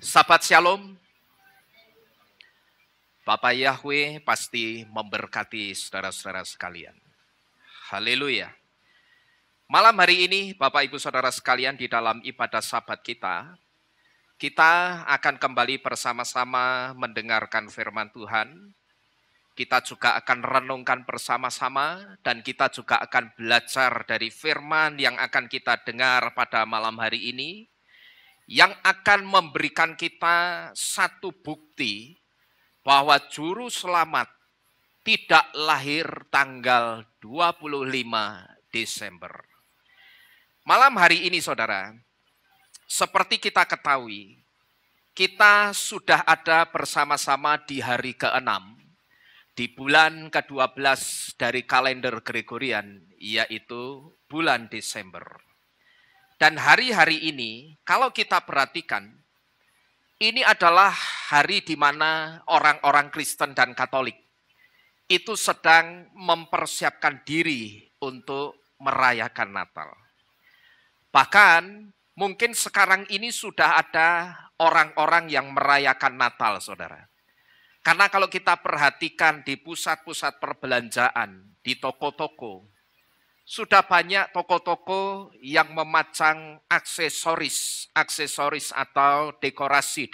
Sahabat Shalom, Bapak Yahweh pasti memberkati saudara-saudara sekalian. Haleluya. Malam hari ini Bapak Ibu Saudara sekalian di dalam ibadah Sabat kita akan kembali bersama-sama mendengarkan firman Tuhan. Kita juga akan renungkan bersama-sama dan kita juga akan belajar dari firman yang akan kita dengar pada malam hari ini, yang akan memberikan kita satu bukti bahwa juru selamat tidak lahir tanggal 25 Desember. Malam hari ini saudara, seperti kita ketahui, kita sudah ada bersama-sama di hari ke-6, di bulan ke-12 dari kalender Gregorian, yaitu bulan Desember. Dan hari-hari ini, kalau kita perhatikan, ini adalah hari di mana orang-orang Kristen dan Katolik itu sedang mempersiapkan diri untuk merayakan Natal. Bahkan mungkin sekarang ini sudah ada orang-orang yang merayakan Natal, saudara. Karena kalau kita perhatikan di pusat-pusat perbelanjaan, di toko-toko, sudah banyak toko-toko yang memasang aksesoris atau dekorasi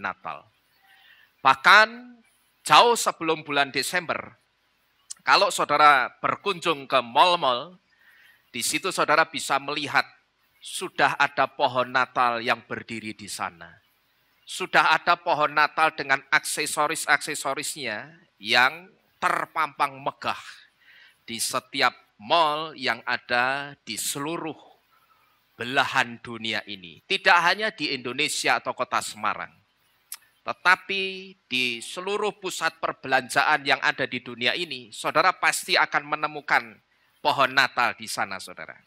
Natal. Bahkan jauh sebelum bulan Desember, kalau saudara berkunjung ke mal-mal, di situ saudara bisa melihat sudah ada pohon Natal yang berdiri di sana. Sudah ada pohon Natal dengan aksesorisnya yang terpampang megah di setiap mal yang ada di seluruh belahan dunia ini. Tidak hanya di Indonesia atau kota Semarang, tetapi di seluruh pusat perbelanjaan yang ada di dunia ini, saudara pasti akan menemukan pohon Natal di sana, saudara.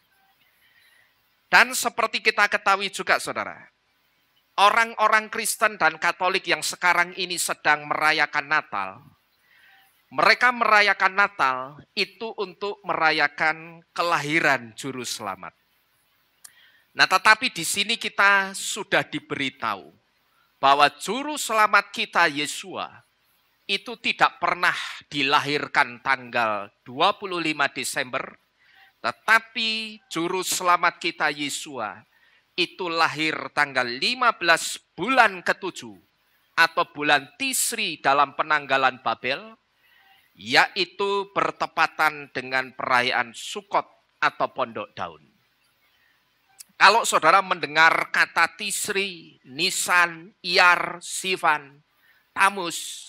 Dan seperti kita ketahui juga, saudara, orang-orang Kristen dan Katolik yang sekarang ini sedang merayakan Natal, mereka merayakan Natal itu untuk merayakan kelahiran Juru Selamat. Nah, tetapi di sini kita sudah diberitahu bahwa Juru Selamat kita, Yesua, itu tidak pernah dilahirkan tanggal 25 Desember, tetapi Juru Selamat kita, Yesua, itu lahir tanggal 15 bulan ke-7 atau bulan Tisri dalam penanggalan Babel, yaitu bertepatan dengan perayaan Sukot atau Pondok Daun. Kalau saudara mendengar kata Tisri, Nisan, Iyar, Sivan, Tamus,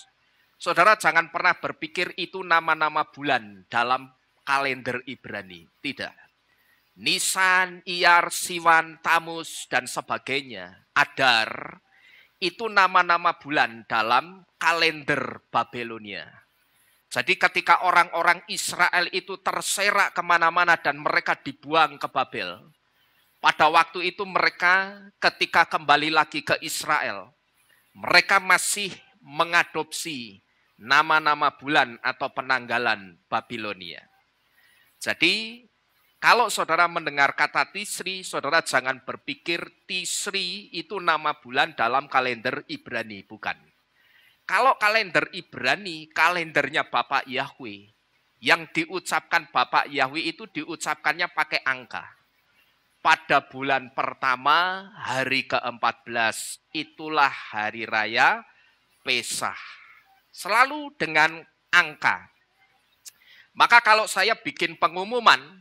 saudara jangan pernah berpikir itu nama-nama bulan dalam kalender Ibrani. Tidak. Nisan, Iyar, Sivan, Tamus, dan sebagainya, Adar, itu nama-nama bulan dalam kalender Babelonia. Jadi ketika orang-orang Israel itu terserak kemana-mana dan mereka dibuang ke Babel, pada waktu itu mereka ketika kembali lagi ke Israel, mereka masih mengadopsi nama-nama bulan atau penanggalan Babilonia. Jadi kalau saudara mendengar kata Tisri, saudara jangan berpikir Tisri itu nama bulan dalam kalender Ibrani, bukan. Kalau kalender Ibrani, kalendernya Bapak Yahweh, yang diucapkan Bapak Yahweh itu diucapkannya pakai angka. Pada bulan pertama, hari ke-14, itulah hari raya Pesah. Selalu dengan angka. Maka kalau saya bikin pengumuman,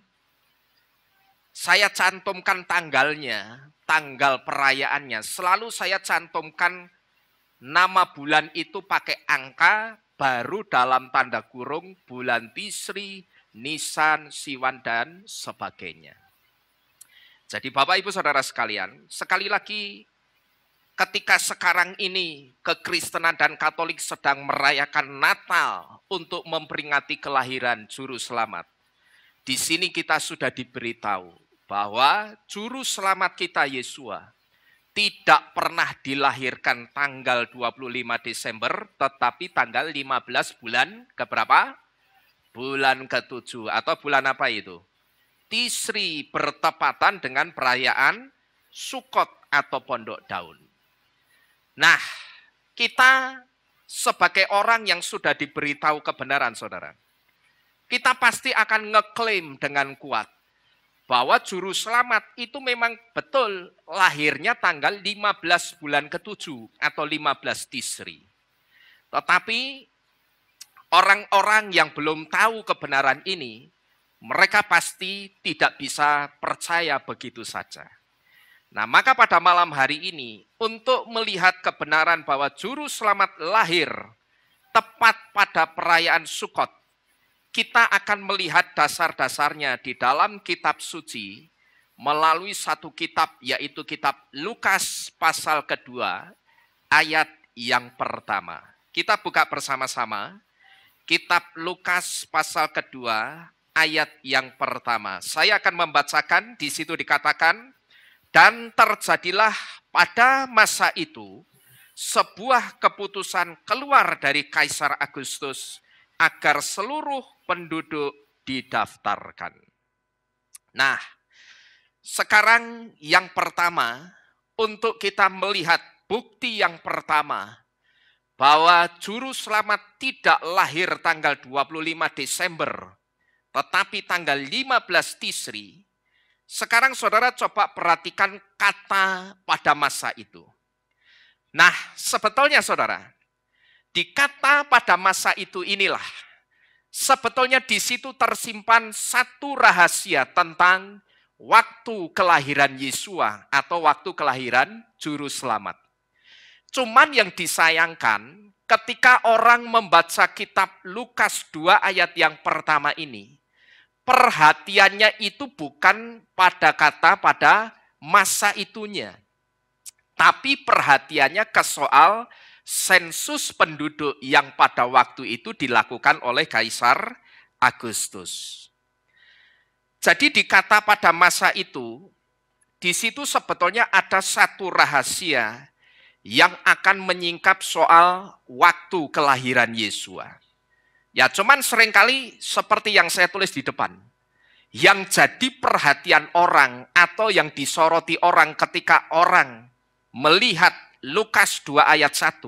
saya cantumkan tanggalnya, tanggal perayaannya, selalu saya cantumkan nama bulan itu pakai angka, baru dalam tanda kurung bulan Tisri, Nisan, Siwan, dan sebagainya. Jadi Bapak Ibu Saudara sekalian, sekali lagi ketika sekarang ini kekristenan dan Katolik sedang merayakan Natal untuk memperingati kelahiran Juru Selamat, di sini kita sudah diberitahu bahwa Juru Selamat kita Yesua tidak pernah dilahirkan tanggal 25 Desember, tetapi tanggal 15 bulan keberapa? Bulan ke-7 atau bulan apa itu? Tisri, bertepatan dengan perayaan Sukot atau Pondok Daun. Nah, kita sebagai orang yang sudah diberitahu kebenaran, saudara, kita pasti akan ngeklaim dengan kuat bahwa juru selamat itu memang betul lahirnya tanggal 15 bulan ke-7 atau 15 Tisri. Tetapi orang-orang yang belum tahu kebenaran ini, mereka pasti tidak bisa percaya begitu saja. Nah, maka pada malam hari ini, untuk melihat kebenaran bahwa juru selamat lahir tepat pada perayaan Sukot, kita akan melihat dasar-dasarnya di dalam kitab suci melalui satu kitab, yaitu kitab Lukas pasal kedua, ayat yang pertama. Kita buka bersama-sama, kitab Lukas pasal kedua, ayat yang pertama. Saya akan membacakan, di situ dikatakan, dan terjadilah pada masa itu sebuah keputusan keluar dari Kaisar Agustus agar seluruh penduduk didaftarkan. Nah, sekarang yang pertama, untuk kita melihat bukti yang pertama, bahwa juru selamat tidak lahir tanggal 25 Desember, tetapi tanggal 15 Tisri. Sekarang saudara coba perhatikan kata pada masa itu. Nah, sebetulnya saudara, di kata pada masa itu inilah, sebetulnya di situ tersimpan satu rahasia tentang waktu kelahiran Yesua atau waktu kelahiran juru selamat. Cuman yang disayangkan ketika orang membaca kitab Lukas 2 ayat yang pertama ini, perhatiannya itu bukan pada kata pada masa itunya, tapi perhatiannya ke soal sensus penduduk yang pada waktu itu dilakukan oleh Kaisar Agustus. Jadi di kata pada masa itu, di situ sebetulnya ada satu rahasia yang akan menyingkap soal waktu kelahiran Yesua. Ya cuman seringkali seperti yang saya tulis di depan, yang jadi perhatian orang atau yang disoroti orang ketika orang melihat Lukas 2 ayat 1,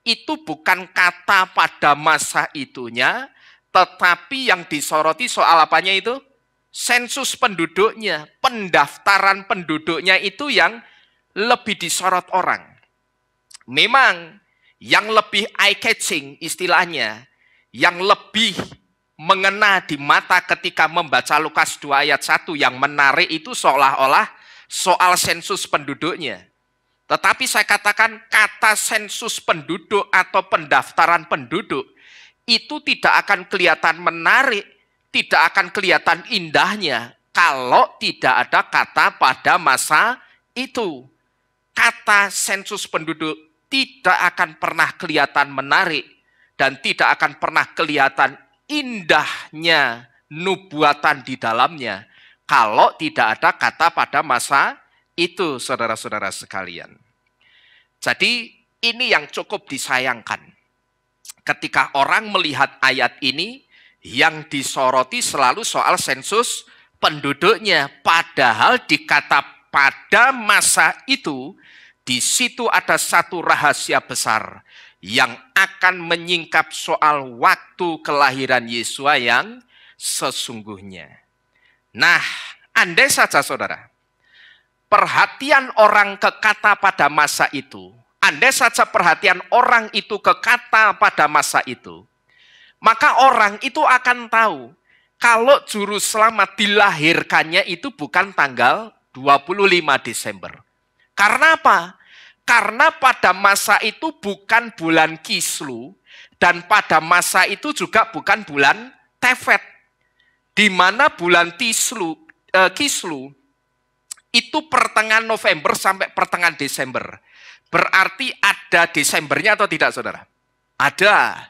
itu bukan kata pada masa itunya, tetapi yang disoroti soal apanya itu? Sensus penduduknya, pendaftaran penduduknya itu yang lebih disorot orang. Memang yang lebih eye-catching istilahnya, yang lebih mengena di mata ketika membaca Lukas 2 ayat 1 yang menarik itu seolah-olah soal sensus penduduknya. Tetapi saya katakan kata sensus penduduk atau pendaftaran penduduk itu tidak akan kelihatan menarik, tidak akan kelihatan indahnya kalau tidak ada kata pada masa itu. Kata sensus penduduk tidak akan pernah kelihatan menarik dan tidak akan pernah kelihatan indahnya nubuatan di dalamnya kalau tidak ada kata pada masa itu, saudara-saudara sekalian. Jadi ini yang cukup disayangkan. Ketika orang melihat ayat ini, yang disoroti selalu soal sensus penduduknya. Padahal dikata pada masa itu, di situ ada satu rahasia besar yang akan menyingkap soal waktu kelahiran Yesua yang sesungguhnya. Nah, andai saja saudara, perhatian orang ke kata pada masa itu, andai saja perhatian orang itu ke kata pada masa itu, maka orang itu akan tahu kalau juru selamat dilahirkannya itu bukan tanggal 25 Desember. Karena apa? Karena pada masa itu bukan bulan Kislu dan pada masa itu juga bukan bulan Tefet. Di mana bulan Kislu itu pertengahan November sampai pertengahan Desember. Berarti ada Desembernya atau tidak, saudara? Ada.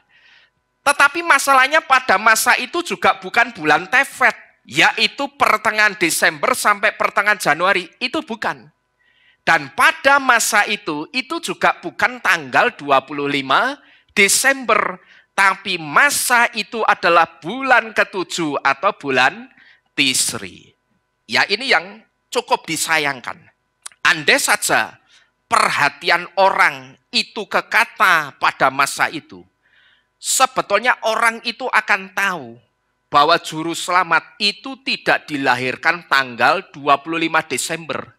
Tetapi masalahnya pada masa itu juga bukan bulan Tefet, yaitu pertengahan Desember sampai pertengahan Januari. Itu bukan. Dan pada masa itu juga bukan tanggal 25 Desember. Tapi masa itu adalah bulan ke-7 atau bulan Tisri. Ya ini yang cukup disayangkan. Andai saja perhatian orang itu ke kata pada masa itu, sebetulnya orang itu akan tahu bahwa juru selamat itu tidak dilahirkan tanggal 25 Desember.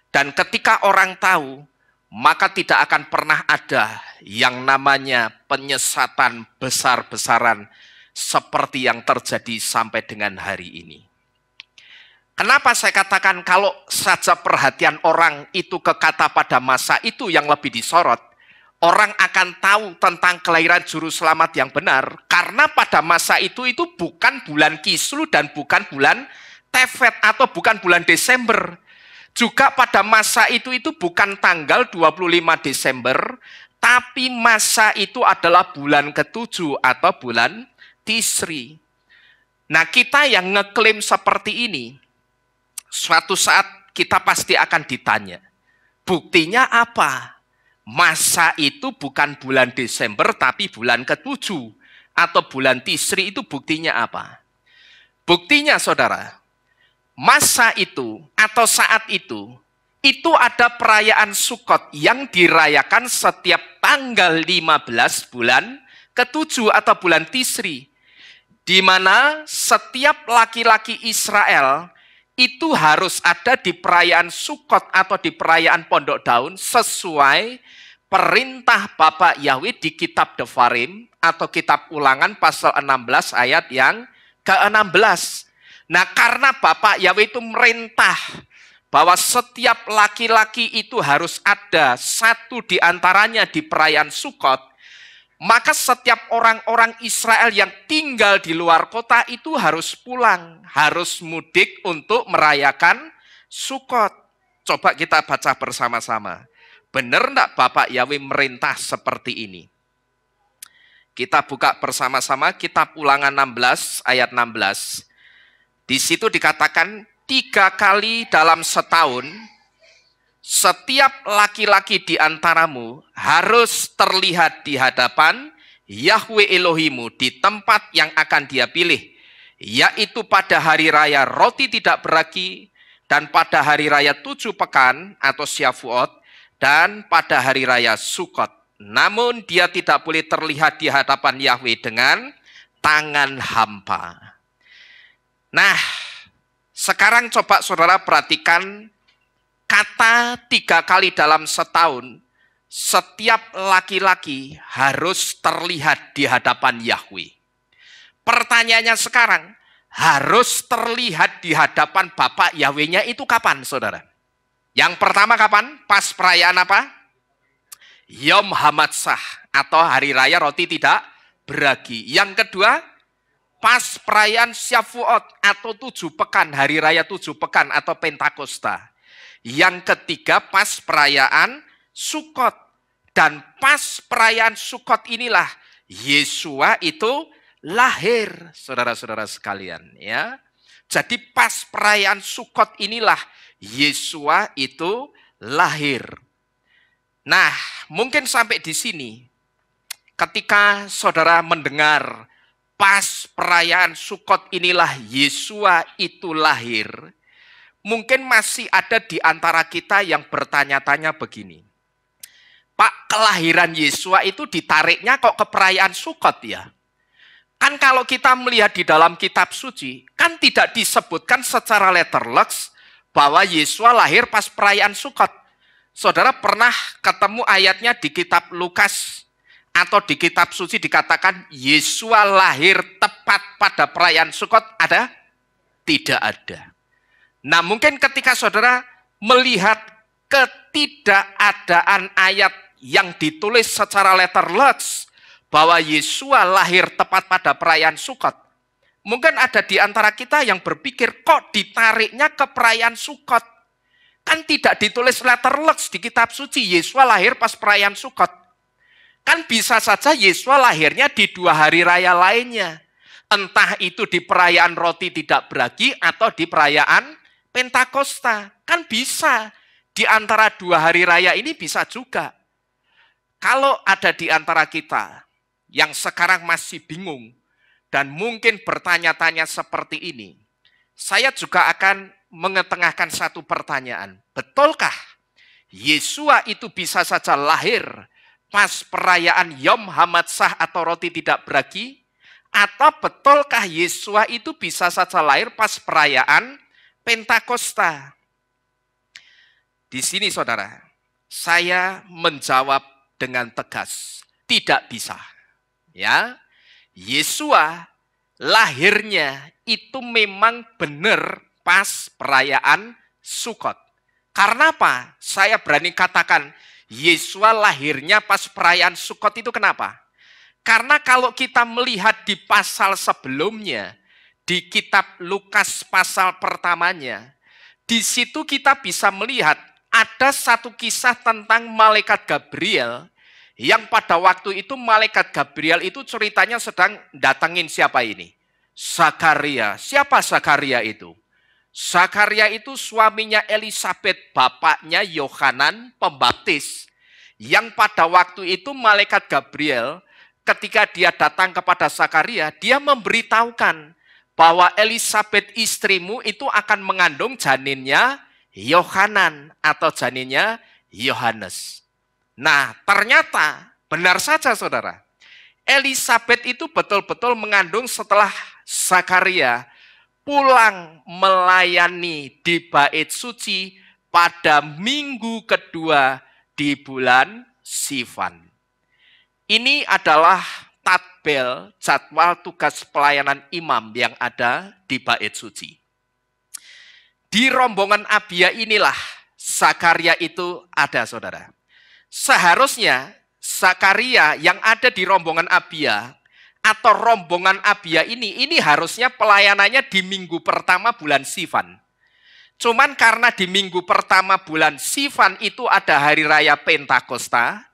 Dan ketika orang tahu, maka tidak akan pernah ada yang namanya penyesatan besar-besaran seperti yang terjadi sampai dengan hari ini. Kenapa saya katakan kalau saja perhatian orang itu ke kata pada masa itu yang lebih disorot, orang akan tahu tentang kelahiran juru selamat yang benar, karena pada masa itu bukan bulan Kislew dan bukan bulan Tefet atau bukan bulan Desember. Juga pada masa itu bukan tanggal 25 Desember, tapi masa itu adalah bulan ke-7 atau bulan Tisri. Nah, kita yang ngeklaim seperti ini, suatu saat kita pasti akan ditanya, buktinya apa? Masa itu bukan bulan Desember tapi bulan ke-7 atau bulan Tisri, itu buktinya apa? Buktinya saudara, masa itu atau saat itu ada perayaan Sukot yang dirayakan setiap tanggal 15 bulan ke-7 atau bulan Tisri, di mana setiap laki-laki Israel itu harus ada di perayaan Sukot atau di perayaan Pondok Daun sesuai perintah Bapak Yahweh di kitab Devarim atau kitab Ulangan pasal 16 ayat yang ke-16. Nah, karena Bapak Yahweh itu merintah bahwa setiap laki-laki itu harus ada satu di antaranya di perayaan Sukot, maka setiap orang-orang Israel yang tinggal di luar kota itu harus pulang, harus mudik untuk merayakan Sukot. Coba kita baca bersama-sama. Benar enggak Bapak Yahweh merintah seperti ini? Kita buka bersama-sama kitab Ulangan 16 ayat 16. Di situ dikatakan 3 kali dalam setahun, setiap laki-laki di antaramu harus terlihat di hadapan Yahweh Elohimu di tempat yang akan dia pilih, yaitu pada hari raya roti tidak beragi, dan pada hari raya 7 pekan atau Syavuot, dan pada hari raya Sukot. Namun dia tidak boleh terlihat di hadapan Yahweh dengan tangan hampa. Nah, sekarang coba saudara perhatikan kata 3 kali dalam setahun, setiap laki-laki harus terlihat di hadapan Yahweh. Pertanyaannya sekarang, harus terlihat di hadapan Bapak Yahweh-nya itu kapan, saudara? Yang pertama kapan? Pas perayaan apa? Yom Hamatsah atau hari raya roti tidak beragi. Yang kedua, pas perayaan Syavuot atau 7 pekan, hari raya 7 pekan atau Pentakosta. Yang ketiga pas perayaan Sukot. Dan pas perayaan Sukot inilah Yesua itu lahir, saudara-saudara sekalian, ya. Jadi pas perayaan Sukot inilah Yesua itu lahir. Nah, mungkin sampai di sini ketika saudara mendengar pas perayaan Sukot inilah Yesua itu lahir, mungkin masih ada di antara kita yang bertanya-tanya begini, Pak, kelahiran Yesua itu ditariknya kok ke perayaan Sukot ya? Kan kalau kita melihat di dalam kitab suci, kan tidak disebutkan secara letterleks bahwa Yesua lahir pas perayaan Sukot. Saudara pernah ketemu ayatnya di kitab Lukas atau di kitab suci dikatakan Yesua lahir tepat pada perayaan Sukot? Ada? Tidak ada. Nah, mungkin ketika saudara melihat ketidakadaan ayat yang ditulis secara letterless bahwa Yesua lahir tepat pada perayaan Sukot, mungkin ada di antara kita yang berpikir, kok ditariknya ke perayaan Sukot? Kan tidak ditulis letterless di kitab suci Yesua lahir pas perayaan Sukot. Kan bisa saja Yesua lahirnya di 2 hari raya lainnya. Entah itu di perayaan roti tidak beragi atau di perayaan Pentakosta. Kan bisa. Di antara 2 hari raya ini bisa juga. Kalau ada di antara kita yang sekarang masih bingung dan mungkin bertanya-tanya seperti ini, saya juga akan mengetengahkan satu pertanyaan. Betulkah Yesua itu bisa saja lahir pas perayaan Yom Hamatsah atau roti tidak beragi? Atau betulkah Yesua itu bisa saja lahir pas perayaan Pentakosta? Di sini saudara, saya menjawab dengan tegas, tidak bisa. Ya, Yesua lahirnya itu memang benar pas perayaan Sukot. Karena apa? Saya berani katakan Yesua lahirnya pas perayaan Sukot itu kenapa? Karena kalau kita melihat di pasal sebelumnya, di kitab Lukas pasal pertamanya, di situ kita bisa melihat ada satu kisah tentang malaikat Gabriel, yang pada waktu itu malaikat Gabriel itu ceritanya sedang datangin siapa ini? Zakaria. Siapa Zakaria itu? Zakaria itu suaminya Elisabet, bapaknya Yohanan Pembaptis, yang pada waktu itu malaikat Gabriel ketika dia datang kepada Zakaria, dia memberitahukan bahwa Elisabet istrimu itu akan mengandung janinnya Yohanan atau janinnya Yohanes. Nah, ternyata benar saja saudara. Elisabet itu betul-betul mengandung setelah Zakaria pulang melayani di bait suci pada minggu kedua di bulan Sivan. Ini adalah tabel jadwal tugas pelayanan imam yang ada di bait suci. Di rombongan Abia inilah Zakaria itu ada, saudara. Seharusnya Zakaria yang ada di rombongan Abia atau rombongan Abia ini harusnya pelayanannya di minggu pertama bulan Sivan. Cuman karena di minggu pertama bulan Sivan itu ada hari raya Pentakosta,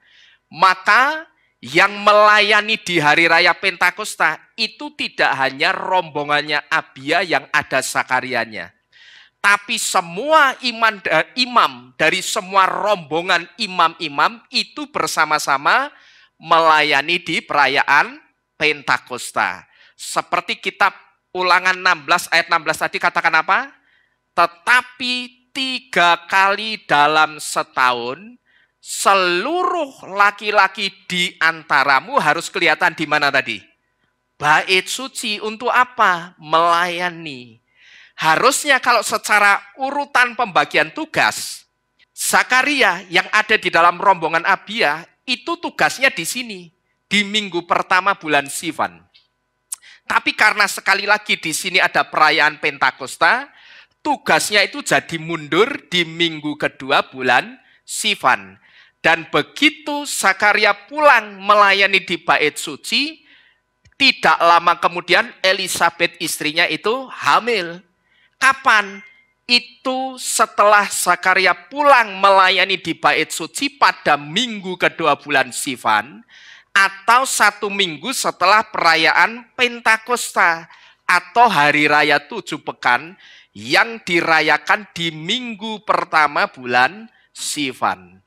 maka yang melayani di hari raya Pentakosta itu tidak hanya rombongannya Abia yang ada Zakarianya, tapi semua imam dari semua rombongan imam-imam itu bersama-sama melayani di perayaan Pentakosta. Seperti kitab Ulangan 16 ayat 16 tadi katakan apa? Tetapi 3 kali dalam setahun seluruh laki-laki di antaramu harus kelihatan di mana tadi? Bait suci. Untuk apa? Melayani. Harusnya kalau secara urutan pembagian tugas, Zakaria yang ada di dalam rombongan Abia, itu tugasnya di sini, di minggu pertama bulan Sivan. Tapi karena sekali lagi di sini ada perayaan Pentakosta, tugasnya itu jadi mundur di minggu kedua bulan Sivan. Dan begitu Zakaria pulang melayani di bait suci, tidak lama kemudian Elisabet istrinya itu hamil. Kapan? Itu setelah Zakaria pulang melayani di bait suci pada minggu kedua bulan Sivan, atau 1 minggu setelah perayaan Pentakosta atau hari raya 7 pekan yang dirayakan di minggu pertama bulan Sivan.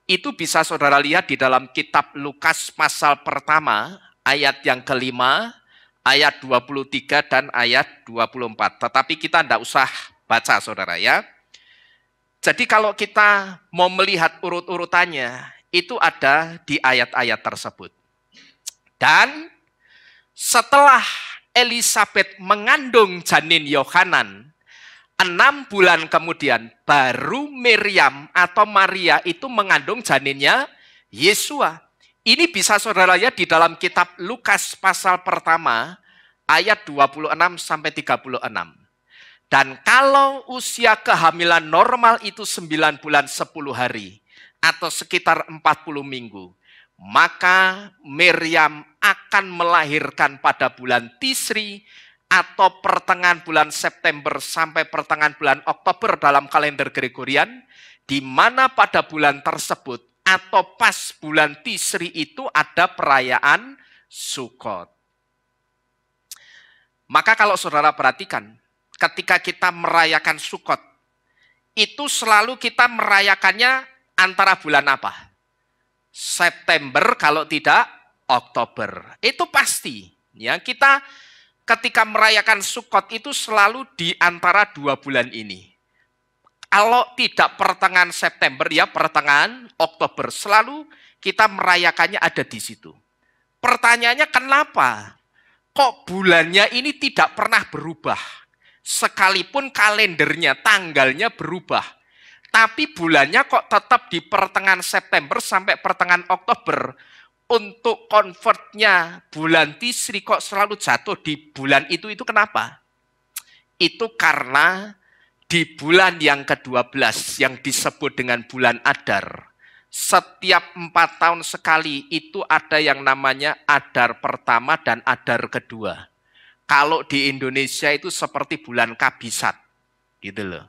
Itu bisa saudara lihat di dalam kitab Lukas pasal pertama, ayat yang kelima, ayat 23 dan ayat 24. Tetapi kita tidak usah baca saudara ya. Jadi kalau kita mau melihat urut-urutannya, itu ada di ayat-ayat tersebut. Dan setelah Elisabet mengandung janin Yohanan, 6 bulan kemudian baru Miriam atau Maria itu mengandung janinnya Yesua. Ini bisa saudara lihat di dalam kitab Lukas pasal pertama ayat 26 sampai 36. Dan kalau usia kehamilan normal itu 9 bulan 10 hari atau sekitar 40 minggu, maka Miriam akan melahirkan pada bulan Tisri atau pertengahan bulan September sampai pertengahan bulan Oktober dalam kalender Gregorian, di mana pada bulan tersebut atau pas bulan Tisri itu ada perayaan Sukot. Maka kalau saudara perhatikan, ketika kita merayakan Sukot, itu selalu kita merayakannya antara bulan apa? September kalau tidak Oktober. Itu pasti. Ya, kita ketika merayakan Sukot itu selalu di antara 2 bulan ini. Kalau tidak pertengahan September, ya pertengahan Oktober. Selalu kita merayakannya ada di situ. Pertanyaannya kenapa? Kok bulannya ini tidak pernah berubah? Sekalipun kalendernya, tanggalnya berubah. Tapi bulannya kok tetap di pertengahan September sampai pertengahan Oktober. Untuk konvertnya bulan Tisri kok selalu jatuh di bulan itu kenapa? Itu karena di bulan yang ke-12 yang disebut dengan bulan Adar, setiap 4 tahun sekali itu ada yang namanya Adar pertama dan Adar kedua. Kalau di Indonesia itu seperti bulan Kabisat, gitu loh.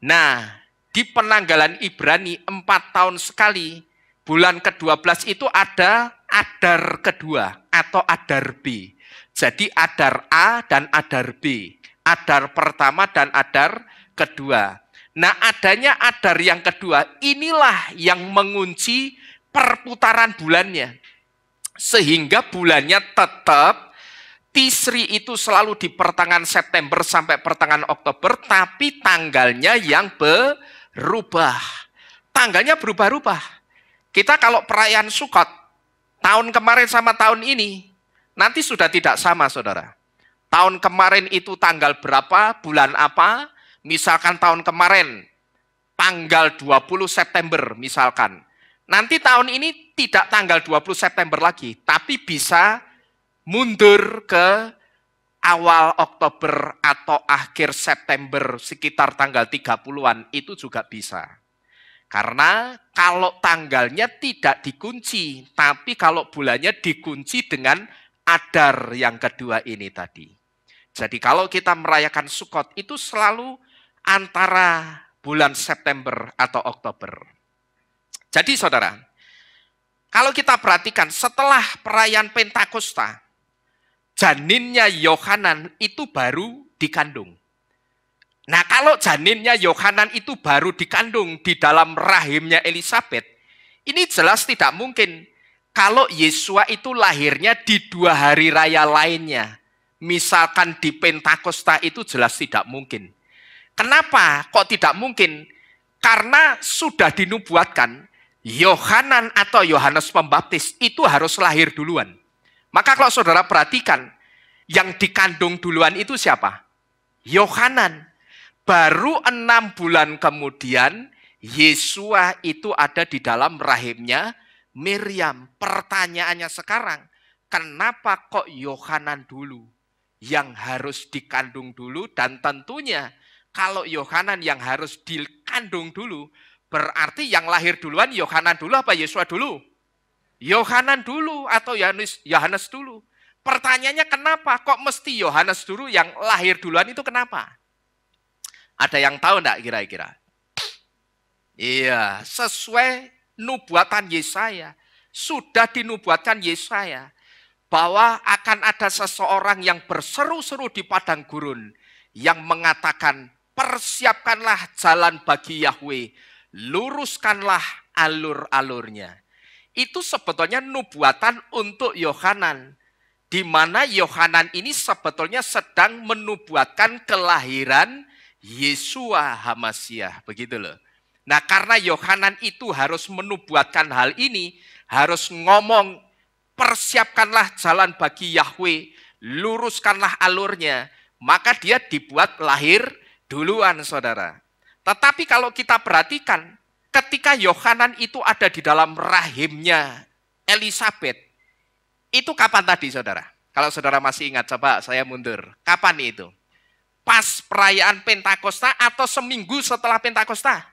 Nah, di penanggalan Ibrani 4 tahun sekali, bulan ke-12 itu ada Adar kedua atau Adar B. Jadi Adar A dan Adar B. Adar pertama dan Adar kedua. Nah, adanya Adar yang kedua, inilah yang mengunci perputaran bulannya. Sehingga bulannya tetap, Tisri itu selalu di pertengahan September sampai pertengahan Oktober, tapi tanggalnya yang berubah. Tanggalnya berubah-ubah. Kita kalau perayaan Sukot, tahun kemarin sama tahun ini, nanti sudah tidak sama, saudara. Tahun kemarin itu tanggal berapa, bulan apa, misalkan tahun kemarin, tanggal 20 September misalkan. Nanti tahun ini tidak tanggal 20 September lagi, tapi bisa mundur ke awal Oktober atau akhir September, sekitar tanggal 30-an, itu juga bisa. Karena kalau tanggalnya tidak dikunci, tapi kalau bulannya dikunci dengan Adar yang kedua ini tadi. Jadi kalau kita merayakan Sukot itu selalu antara bulan September atau Oktober. Jadi saudara, kalau kita perhatikan setelah perayaan Pentakosta, janinnya Yohanan itu baru dikandung. Nah, kalau janinnya Yohanan itu baru dikandung di dalam rahimnya Elisabet, ini jelas tidak mungkin kalau Yesua itu lahirnya di 2 hari raya lainnya. Misalkan di Pentakosta itu jelas tidak mungkin. Kenapa kok tidak mungkin? Karena sudah dinubuatkan Yohanan atau Yohanes Pembaptis itu harus lahir duluan. Maka kalau saudara perhatikan, yang dikandung duluan itu siapa? Yohanan. Baru 6 bulan kemudian, Yesua itu ada di dalam rahimnya Miriam. Pertanyaannya sekarang, kenapa kok Yohanan dulu yang harus dikandung dulu? Dan tentunya kalau Yohanan yang harus dikandung dulu, berarti yang lahir duluan Yohanan dulu apa Yesua dulu? Yohanan dulu atau Yohanes dulu. Pertanyaannya kenapa kok mesti Yohanes dulu yang lahir duluan itu kenapa? Ada yang tahu enggak kira-kira? Iya, sesuai nubuatan Yesaya. Sudah dinubuatkan Yesaya bahwa akan ada seseorang yang berseru-seru di padang gurun yang mengatakan, persiapkanlah jalan bagi Yahweh, luruskanlah alur-alurnya. Itu sebetulnya nubuatan untuk Yohanan, di mana Yohanan ini sebetulnya sedang menubuatkan kelahiran Yesua HaMasyiah, begitu loh. Nah, karena Yohanan itu harus menubuatkan hal ini, harus ngomong, persiapkanlah jalan bagi Yahweh, luruskanlah alurnya, maka dia dibuat lahir duluan, saudara. Tetapi kalau kita perhatikan, ketika Yohanan itu ada di dalam rahimnya Elisabet, itu kapan tadi, saudara? Kalau saudara masih ingat, coba saya mundur. Kapan itu? Pas perayaan Pentakosta atau seminggu setelah Pentakosta?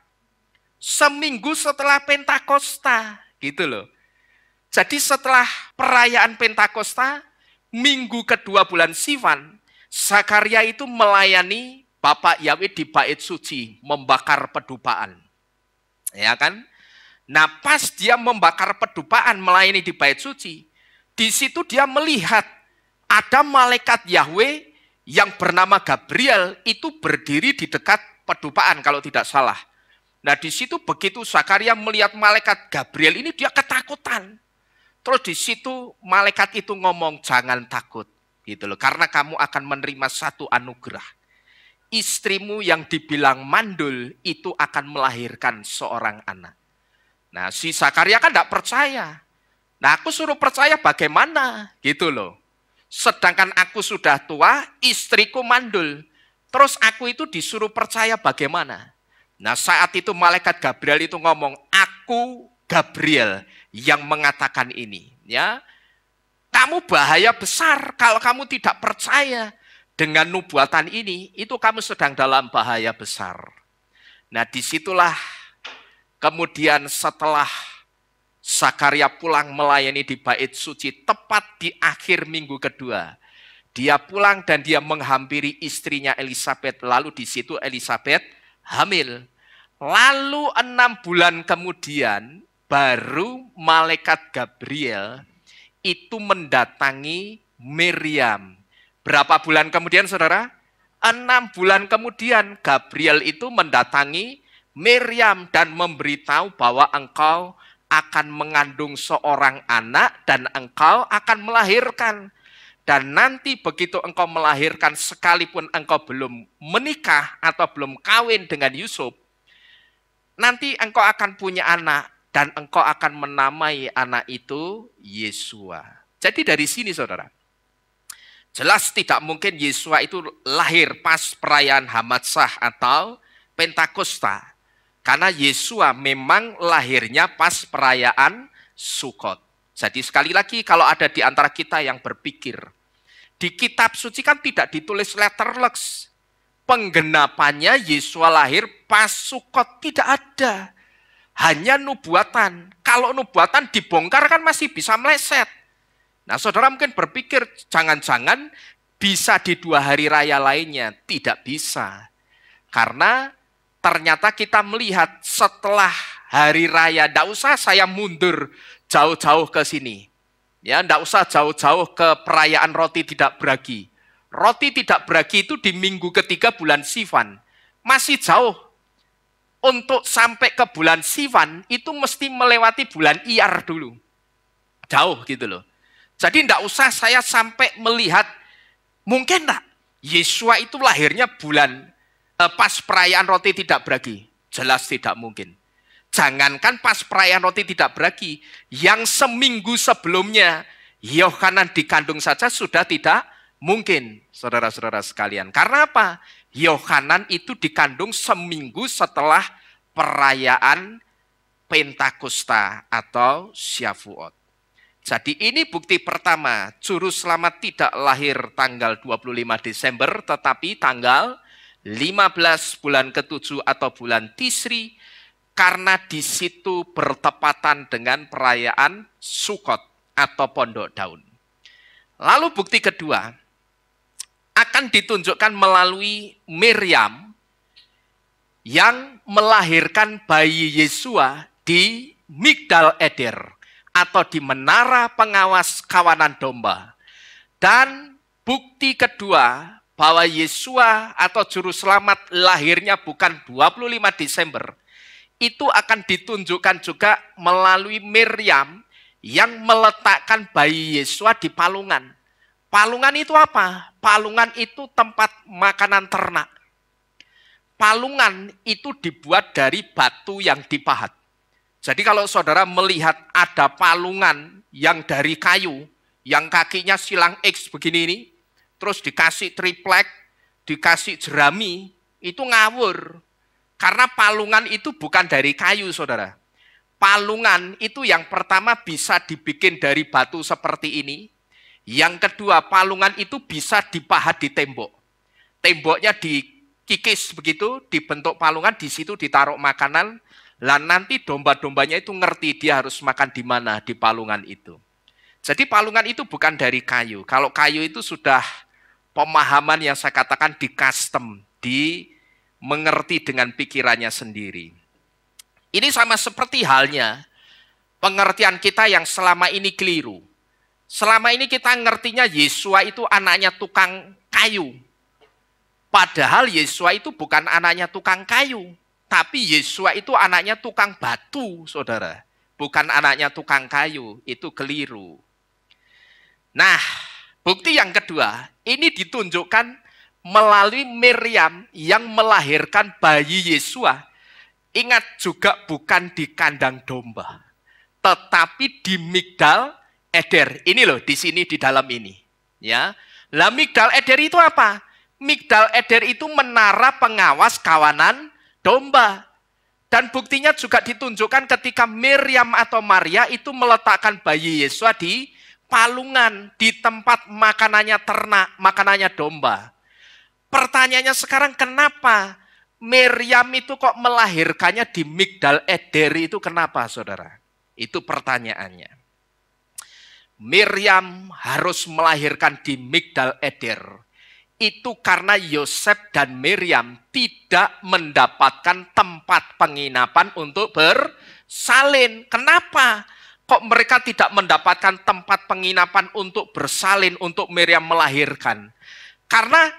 Seminggu setelah Pentakosta, gitu loh. Jadi setelah perayaan Pentakosta, minggu kedua bulan Sivan, Zakaria itu melayani Bapak Yahweh di bait suci, membakar pedupaan. Ya kan? Nah, pas dia membakar pedupaan melayani di bait suci, di situ dia melihat ada malaikat Yahweh yang bernama Gabriel itu berdiri di dekat pedupaan kalau tidak salah. Nah, di situ begitu Zakaria melihat malaikat Gabriel ini dia ketakutan. Terus di situ malaikat itu ngomong, jangan takut gitu loh, karena kamu akan menerima satu anugerah. istrimu yang dibilang mandul itu akan melahirkan seorang anak. Nah, si Zakaria kan tidak percaya. Nah, aku suruh percaya bagaimana? Gitu loh. Sedangkan aku sudah tua, istriku mandul. Terus aku itu disuruh percaya bagaimana? Nah, saat itu malaikat Gabriel itu ngomong, aku Gabriel yang mengatakan ini. Ya, kamu bahaya besar kalau kamu tidak percaya dengan nubuatan ini, itu kamu sedang dalam bahaya besar. Nah, disitulah kemudian setelah Zakaria pulang melayani di bait suci tepat di akhir minggu kedua. Dia pulang dan dia menghampiri istrinya Elisabeth. Lalu di situ Elisabeth hamil. Lalu 6 bulan kemudian baru malaikat Gabriel itu mendatangi Miriam. Berapa bulan kemudian saudara? 6 bulan kemudian Gabriel itu mendatangi Miriam dan memberitahu bahwa engkau akan mengandung seorang anak dan engkau akan melahirkan. Dan nanti begitu engkau melahirkan sekalipun engkau belum menikah atau belum kawin dengan Yusuf, nanti engkau akan punya anak dan engkau akan menamai anak itu Yesua. Jadi dari sini saudara, jelas tidak mungkin Yesua itu lahir pas perayaan Hamatsah atau Pentakosta. Karena Yesua memang lahirnya pas perayaan Sukot. Jadi sekali lagi kalau ada di antara kita yang berpikir, di kitab suci kan tidak ditulis letterleks. Penggenapannya Yesua lahir pas Sukot, tidak ada. Hanya nubuatan. Kalau nubuatan dibongkar kan masih bisa meleset. Nah saudara mungkin berpikir jangan-jangan bisa di 2 hari raya lainnya. Tidak bisa. Karena ternyata kita melihat setelah hari raya, tidak usah saya mundur jauh-jauh ke sini. Ya, tidak usah jauh-jauh ke perayaan roti tidak beragi. Roti tidak beragi itu di minggu ketiga bulan Sivan. Masih jauh. Untuk sampai ke bulan Sivan itu mesti melewati bulan Iyar dulu. Jauh gitu loh. Jadi tidak usah saya sampai melihat, mungkin tidak Yesua itu lahirnya bulan pas perayaan roti tidak beragi. Jelas tidak mungkin. Jangankan pas perayaan roti tidak beragi, yang seminggu sebelumnya Yohanan dikandung saja sudah tidak mungkin, saudara-saudara sekalian. Karena apa? Yohanan itu dikandung seminggu setelah perayaan Pentakosta atau Syavuot. Jadi ini bukti pertama, juru selamat tidak lahir tanggal 25 Desember, tetapi tanggal 15 bulan ke-7 atau bulan Tisri, karena di situ bertepatan dengan perayaan Sukot atau Pondok Daun. Lalu bukti kedua akan ditunjukkan melalui Miriam yang melahirkan bayi Yesua di Migdal Eder atau di menara pengawas kawanan domba. Dan bukti kedua bahwa Yesua atau juru selamat lahirnya bukan 25 Desember, itu akan ditunjukkan juga melalui Miriam yang meletakkan bayi Yesua di palungan. Palungan itu apa? Palungan itu tempat makanan ternak. Palungan itu dibuat dari batu yang dipahat. Jadi kalau saudara melihat ada palungan yang dari kayu, yang kakinya silang X begini ini, terus dikasih triplek, dikasih jerami, itu ngawur. Karena palungan itu bukan dari kayu, saudara. Palungan itu yang pertama bisa dibikin dari batu seperti ini. Yang kedua, palungan itu bisa dipahat di tembok. Temboknya dikikis begitu, dibentuk palungan, di situ ditaruh makanan. Lah nanti domba-dombanya itu ngerti dia harus makan di mana, di palungan itu. Jadi palungan itu bukan dari kayu. Kalau kayu itu sudah pemahaman yang saya katakan di custom, di mengerti dengan pikirannya sendiri. Ini sama seperti halnya pengertian kita yang selama ini keliru. Selama ini kita ngertinya Yesua itu anaknya tukang kayu. Padahal Yesua itu bukan anaknya tukang kayu. Tapi Yesua itu anaknya tukang batu, saudara. Bukan anaknya tukang kayu, itu keliru. Nah, bukti yang kedua, ini ditunjukkan melalui Miriam yang melahirkan bayi Yesua. Ingat juga bukan di kandang domba, tetapi di Migdal Eder. Ini loh di sini di dalam ini. Ya, lah Migdal Eder itu apa? Migdal Eder itu menara pengawas kawanan domba. Dan buktinya juga ditunjukkan ketika Miriam atau Maria itu meletakkan bayi Yesua di palungan, di tempat makanannya ternak, makanannya domba. Pertanyaannya sekarang, kenapa Miriam itu kok melahirkannya di Migdal Eder itu kenapa, saudara? Itu pertanyaannya. Miriam harus melahirkan di Migdal Eder. Itu karena Yosef dan Miriam tidak mendapatkan tempat penginapan untuk bersalin. Kenapa? Kok mereka tidak mendapatkan tempat penginapan untuk bersalin, untuk Miriam melahirkan? Karena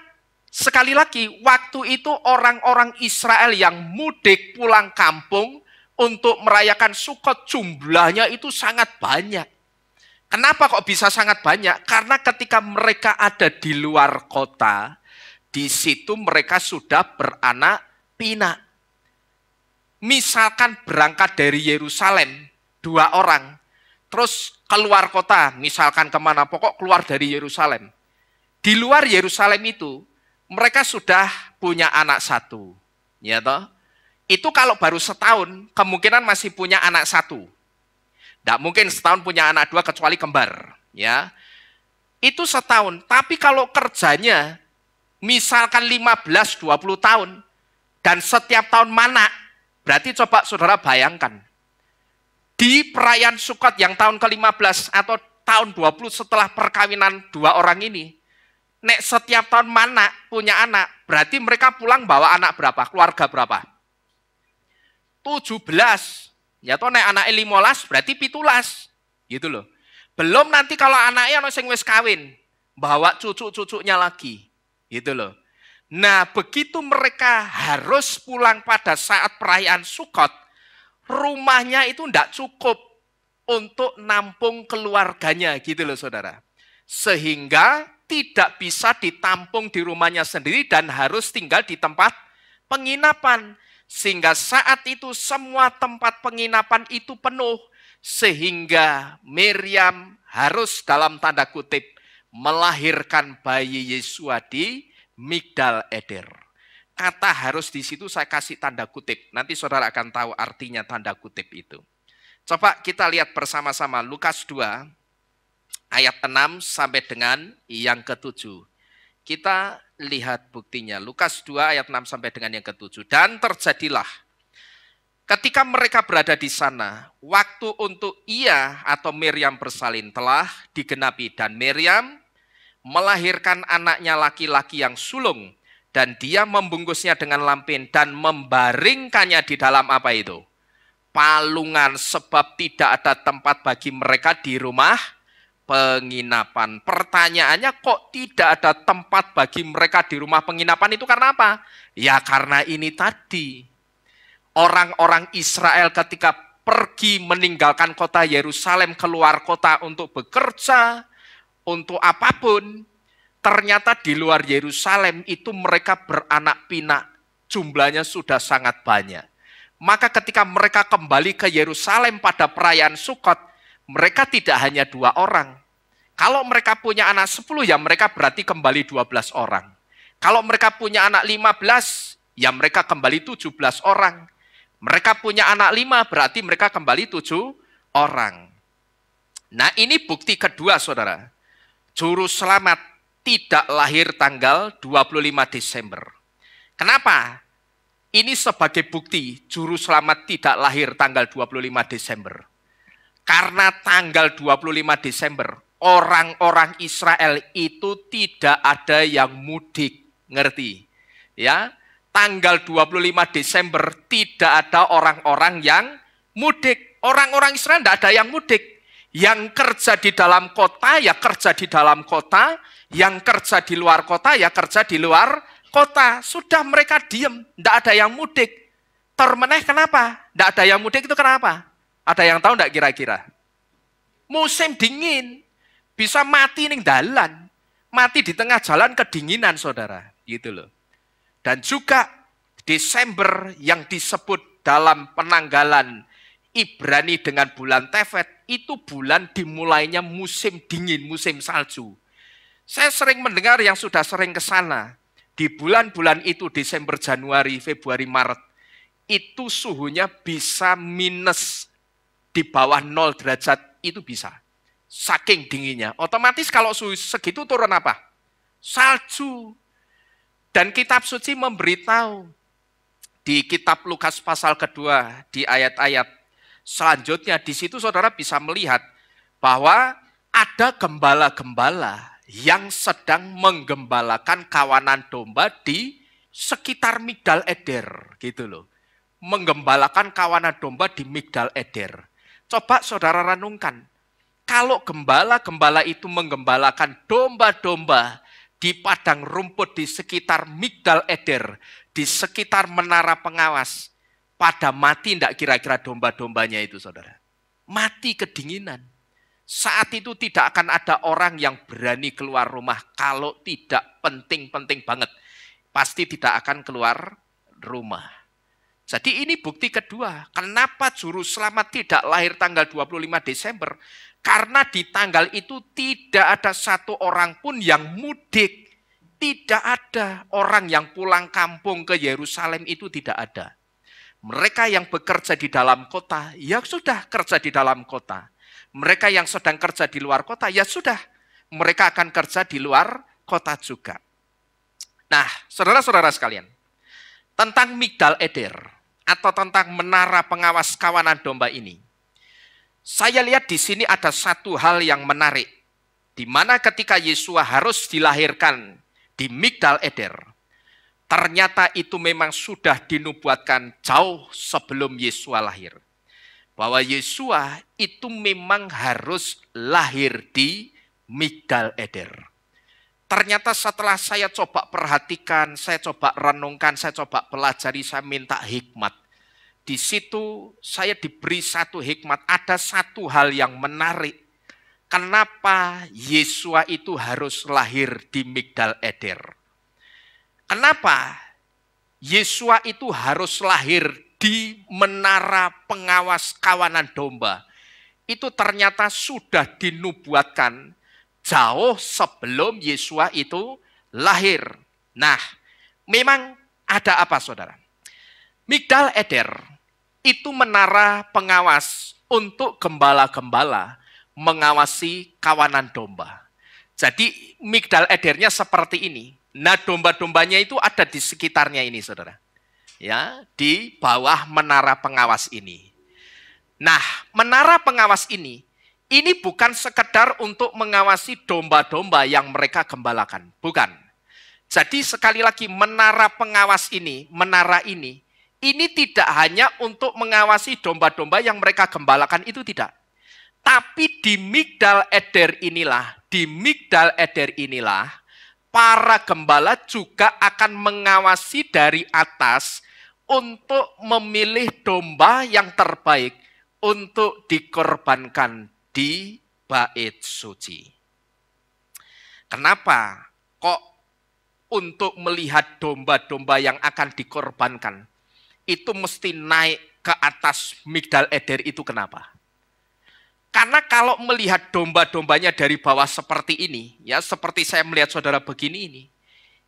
sekali lagi, waktu itu orang-orang Israel yang mudik pulang kampung untuk merayakan Sukot jumlahnya itu sangat banyak. Kenapa kok bisa sangat banyak? Karena ketika mereka ada di luar kota, di situ mereka sudah beranak pinak. Misalkan berangkat dari Yerusalem, 2 orang, terus keluar kota, misalkan kemana, pokok keluar dari Yerusalem. Di luar Yerusalem itu, mereka sudah punya anak 1. Ya toh? Itu kalau baru setahun, kemungkinan masih punya anak 1. Tidak mungkin setahun punya anak 2 kecuali kembar. Ya, itu setahun. Tapi kalau kerjanya misalkan 15-20 tahun dan setiap tahun mana, berarti coba saudara bayangkan. Di perayaan Sukot yang tahun ke-15 atau tahun 20 setelah perkawinan 2 orang ini, nek setiap tahun mana punya anak, berarti mereka pulang bawa anak berapa? Keluarga berapa? 17. Ya toh nek anaknya 15 berarti 17. Gitu loh. Belum nanti kalau anaknya ono sing wis kawin, bawa cucu-cucunya lagi. Gitu loh. Nah, begitu mereka harus pulang pada saat perayaan Sukot, rumahnya itu tidak cukup untuk nampung keluarganya, gitu loh saudara. Sehingga tidak bisa ditampung di rumahnya sendiri dan harus tinggal di tempat penginapan. Sehingga saat itu semua tempat penginapan itu penuh. Sehingga Miriam harus dalam tanda kutip melahirkan bayi Yesua di Migdal Eder. Kata harus di situ saya kasih tanda kutip. Nanti saudara akan tahu artinya tanda kutip itu. Coba kita lihat bersama-sama Lukas 2 ayat 6 sampai dengan yang ke-7. Kita lihat buktinya. Lukas 2 ayat 6 sampai dengan yang ke-7. Dan terjadilah ketika mereka berada di sana, waktu untuk ia atau Miriam bersalin telah digenapi. Dan Miriam melahirkan anaknya laki-laki yang sulung. Dan dia membungkusnya dengan lampin dan membaringkannya di dalam apa itu? Palungan, sebab tidak ada tempat bagi mereka di rumah penginapan. Pertanyaannya, kok tidak ada tempat bagi mereka di rumah penginapan itu karena apa? Ya karena ini tadi. Orang-orang Israel ketika pergi meninggalkan kota Yerusalem keluar kota untuk bekerja, untuk apapun, ternyata di luar Yerusalem itu mereka beranak pinak. Jumlahnya sudah sangat banyak. Maka ketika mereka kembali ke Yerusalem pada perayaan Sukot, mereka tidak hanya 2 orang. Kalau mereka punya anak 10, ya mereka berarti kembali 12 orang. Kalau mereka punya anak 15, ya mereka kembali 17 orang. Mereka punya anak 5, berarti mereka kembali 7 orang. Nah, ini bukti kedua, saudara. Juru selamat tidak lahir tanggal 25 Desember. Kenapa? Ini sebagai bukti juru selamat tidak lahir tanggal 25 Desember. Karena tanggal 25 Desember, orang-orang Israel itu tidak ada yang mudik. Ngerti? Ya, tanggal 25 Desember tidak ada orang-orang yang mudik. Orang-orang Israel tidak ada yang mudik. Yang kerja di dalam kota, ya kerja di dalam kota. Yang kerja di luar kota, ya kerja di luar kota. Sudah mereka diem, tidak ada yang mudik. Termeneh kenapa? Tidak ada yang mudik itu kenapa? Ada yang tahu tidak kira-kira? Musim dingin, bisa mati ning dalan, mati di tengah jalan kedinginan, saudara. gitu loh. Dan juga Desember yang disebut dalam penanggalan Ibrani dengan bulan Tevet, itu bulan dimulainya musim dingin, musim salju. Saya sering mendengar yang sudah sering ke sana. Di bulan-bulan itu, Desember, Januari, Februari, Maret, itu suhunya bisa minus di bawah 0 derajat, itu bisa. Saking dinginnya. Otomatis kalau suhu segitu turun apa? Salju. Dan kitab suci memberitahu di kitab Lukas pasal kedua, di ayat-ayat selanjutnya, di situ saudara bisa melihat bahwa ada gembala-gembala yang sedang menggembalakan kawanan domba di sekitar Migdal Eder, gitu loh. Menggembalakan kawanan domba di Migdal Eder. Coba saudara renungkan, kalau gembala-gembala itu menggembalakan domba-domba di padang rumput di sekitar Migdal Eder, di sekitar menara pengawas, pada mati enggak kira-kira domba-dombanya itu, saudara? Mati kedinginan. Saat itu tidak akan ada orang yang berani keluar rumah kalau tidak penting-penting banget. Pasti tidak akan keluar rumah. Jadi ini bukti kedua, kenapa juru selamat tidak lahir tanggal 25 Desember? Karena di tanggal itu tidak ada satu orang pun yang mudik. Tidak ada orang yang pulang kampung ke Yerusalem, itu tidak ada. Mereka yang bekerja di dalam kota, ya sudah kerja di dalam kota. Mereka yang sedang kerja di luar kota, ya sudah. Mereka akan kerja di luar kota juga. Nah, saudara-saudara sekalian, tentang Migdal Eder, atau tentang menara pengawas kawanan domba ini, saya lihat di sini ada satu hal yang menarik, di mana ketika Yesua harus dilahirkan di Migdal Eder, ternyata itu memang sudah dinubuatkan jauh sebelum Yesua lahir. Bahwa Yesua itu memang harus lahir di Migdal Eder. Ternyata setelah saya coba perhatikan, saya coba renungkan, saya coba pelajari, saya minta hikmat. Di situ saya diberi satu hikmat, ada satu hal yang menarik. Kenapa Yesua itu harus lahir di Migdal Eder? Kenapa Yesua itu harus lahir di menara pengawas kawanan domba? Itu ternyata sudah dinubuatkan jauh sebelum Yesua itu lahir. Nah, memang ada apa, saudara? Migdal Eder itu menara pengawas untuk gembala-gembala mengawasi kawanan domba. Jadi Migdal Edernya seperti ini. Nah, domba-dombanya itu ada di sekitarnya ini, saudara. Ya, di bawah menara pengawas ini. Nah, menara pengawas ini bukan sekedar untuk mengawasi domba-domba yang mereka gembalakan. Bukan. Jadi sekali lagi menara pengawas ini, ini tidak hanya untuk mengawasi domba-domba yang mereka gembalakan, itu tidak. Tapi di Migdal Eder inilah, para gembala juga akan mengawasi dari atas untuk memilih domba yang terbaik untuk dikorbankan di bait suci. Kenapa kok untuk melihat domba-domba yang akan dikorbankan itu mesti naik ke atas Migdal Eder itu kenapa? Karena kalau melihat domba-dombanya dari bawah seperti ini, ya seperti saya melihat saudara begini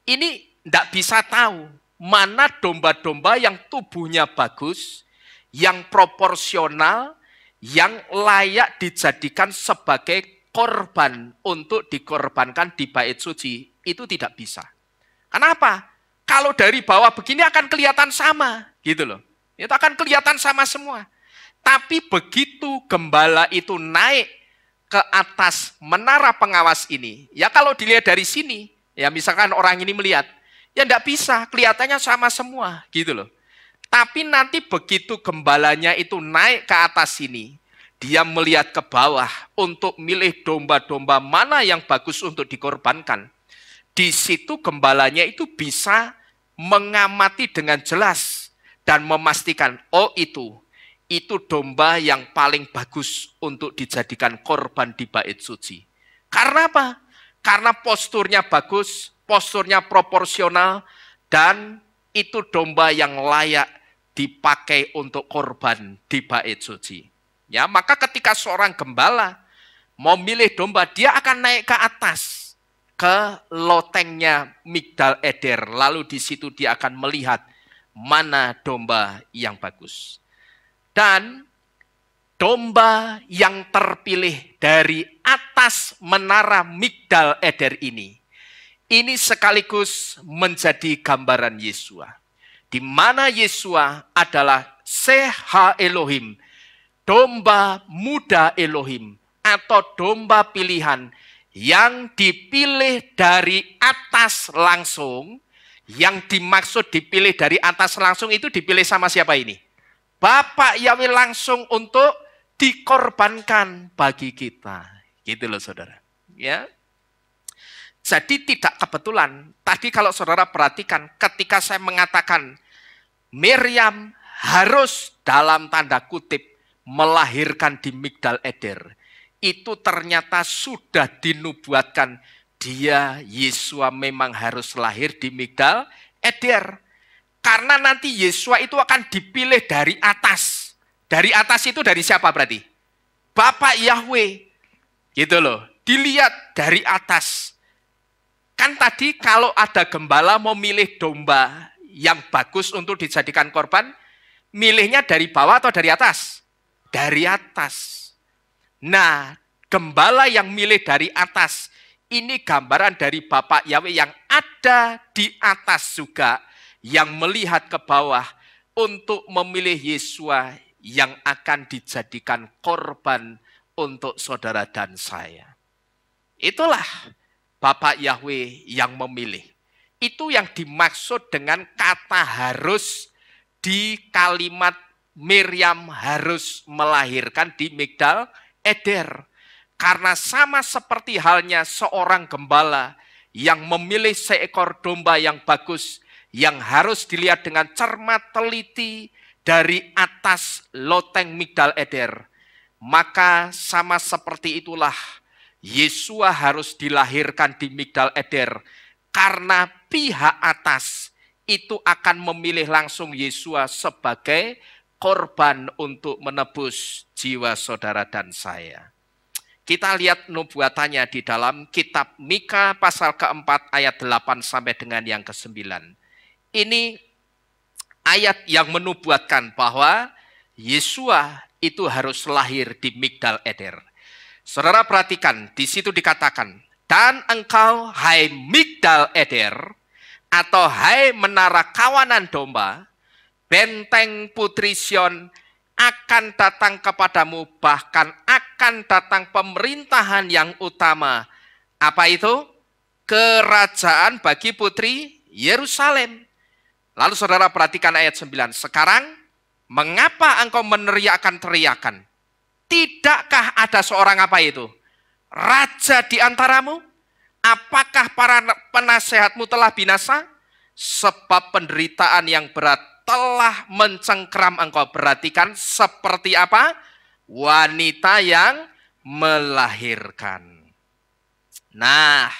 ini tidak bisa tahu mana domba-domba yang tubuhnya bagus, yang proporsional, yang layak dijadikan sebagai korban untuk dikorbankan di bait suci, itu tidak bisa. Kenapa? Kalau dari bawah begini akan kelihatan sama, gitu loh. Itu akan kelihatan sama semua. Tapi begitu gembala itu naik ke atas menara pengawas ini, ya kalau dilihat dari sini, ya misalkan orang ini melihat, ya enggak bisa, kelihatannya sama semua, gitu loh. Tapi nanti begitu gembalanya itu naik ke atas sini, dia melihat ke bawah untuk milih domba-domba mana yang bagus untuk dikorbankan. Di situ gembalanya itu bisa mengamati dengan jelas dan memastikan, oh itu domba yang paling bagus untuk dijadikan korban di bait suci. Karena apa? Karena posturnya bagus, posturnya proporsional, dan itu domba yang layak dipakai untuk korban di bait suci. Ya, maka ketika seorang gembala mau milih domba, dia akan naik ke atas, ke lotengnya Migdal Eder, lalu di situ dia akan melihat mana domba yang bagus. Dan domba yang terpilih dari atas menara Migdal Eder ini sekaligus menjadi gambaran Yesua, di mana Yesua adalah Seha Elohim, domba muda Elohim, atau domba pilihan yang dipilih dari atas langsung. Yang dimaksud dipilih dari atas langsung itu dipilih sama siapa ini? Bapak Yahweh langsung untuk dikorbankan bagi kita. Gitu loh saudara. Ya. Jadi tidak kebetulan. Tadi kalau saudara perhatikan ketika saya mengatakan Miriam harus dalam tanda kutip melahirkan di Migdal Eder, itu ternyata sudah dinubuatkan dia, Yesua memang harus lahir di Migdal Eder. Karena nanti Yesua itu akan dipilih dari atas. Dari atas itu dari siapa berarti? Bapak Yahweh. Gitu loh. Dilihat dari atas. Kan tadi kalau ada gembala mau milih domba yang bagus untuk dijadikan korban, milihnya dari bawah atau dari atas? Dari atas. Nah, gembala yang milih dari atas, ini gambaran dari Bapak Yahweh yang ada di atas juga, yang melihat ke bawah untuk memilih Yesua yang akan dijadikan korban untuk saudara dan saya. Itulah Bapak Yahweh yang memilih. Itu yang dimaksud dengan kata harus di kalimat Miriam harus melahirkan di Migdal Eder. Karena sama seperti halnya seorang gembala yang memilih seekor domba yang bagus, yang harus dilihat dengan cermat teliti dari atas loteng Migdal Eder. Maka sama seperti itulah Yesua harus dilahirkan di Migdal Eder. Karena pihak atas itu akan memilih langsung Yesua sebagai korban untuk menebus jiwa saudara dan saya. Kita lihat nubuatannya di dalam kitab Mika pasal keempat ayat 8 sampai dengan yang ke-9. Ini ayat yang menubuatkan bahwa Yesua itu harus lahir di Migdal Eder. Saudara perhatikan, di situ dikatakan, dan engkau hai Migdal Eder, atau hai menara kawanan domba, benteng putri Sion, akan datang kepadamu, bahkan akan datang pemerintahan yang utama. Apa itu? Kerajaan bagi putri Yerusalem. Lalu saudara perhatikan ayat 9. Sekarang, mengapa engkau meneriakkan teriakan? Tidakkah ada seorang apa itu? Raja di antaramu? Apakah para penasehatmu telah binasa? Sebab penderitaan yang berat telah mencengkram engkau. Perhatikan seperti apa? Wanita yang melahirkan. Nah,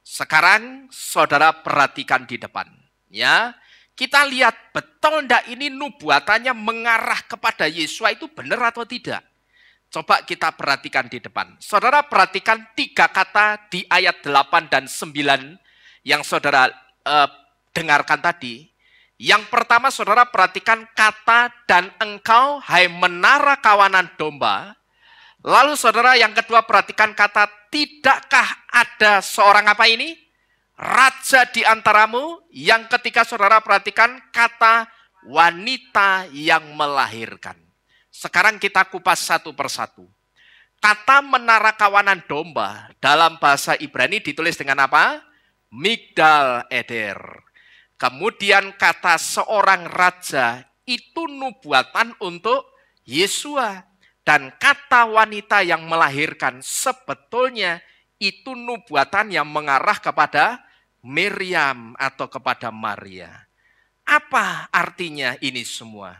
sekarang saudara perhatikan di depan. Ya, kita lihat betul enggak ini nubuatannya mengarah kepada Yesua itu benar atau tidak? Coba kita perhatikan di depan. Saudara perhatikan 3 kata di ayat 8 dan 9 yang saudara dengarkan tadi. Yang pertama saudara perhatikan kata dan engkau hai menara kawanan domba. Lalu saudara yang kedua perhatikan kata tidakkah ada seorang apa ini? Raja di antaramu. Yang ketiga saudara perhatikan kata wanita yang melahirkan. Sekarang kita kupas satu persatu. Kata menara kawanan domba dalam bahasa Ibrani ditulis dengan apa? Migdal Eder. Kemudian kata seorang raja itu nubuatan untuk Yesua. Dan kata wanita yang melahirkan sebetulnya itu nubuatan yang mengarah kepada Miriam atau kepada Maria. Apa artinya ini semua?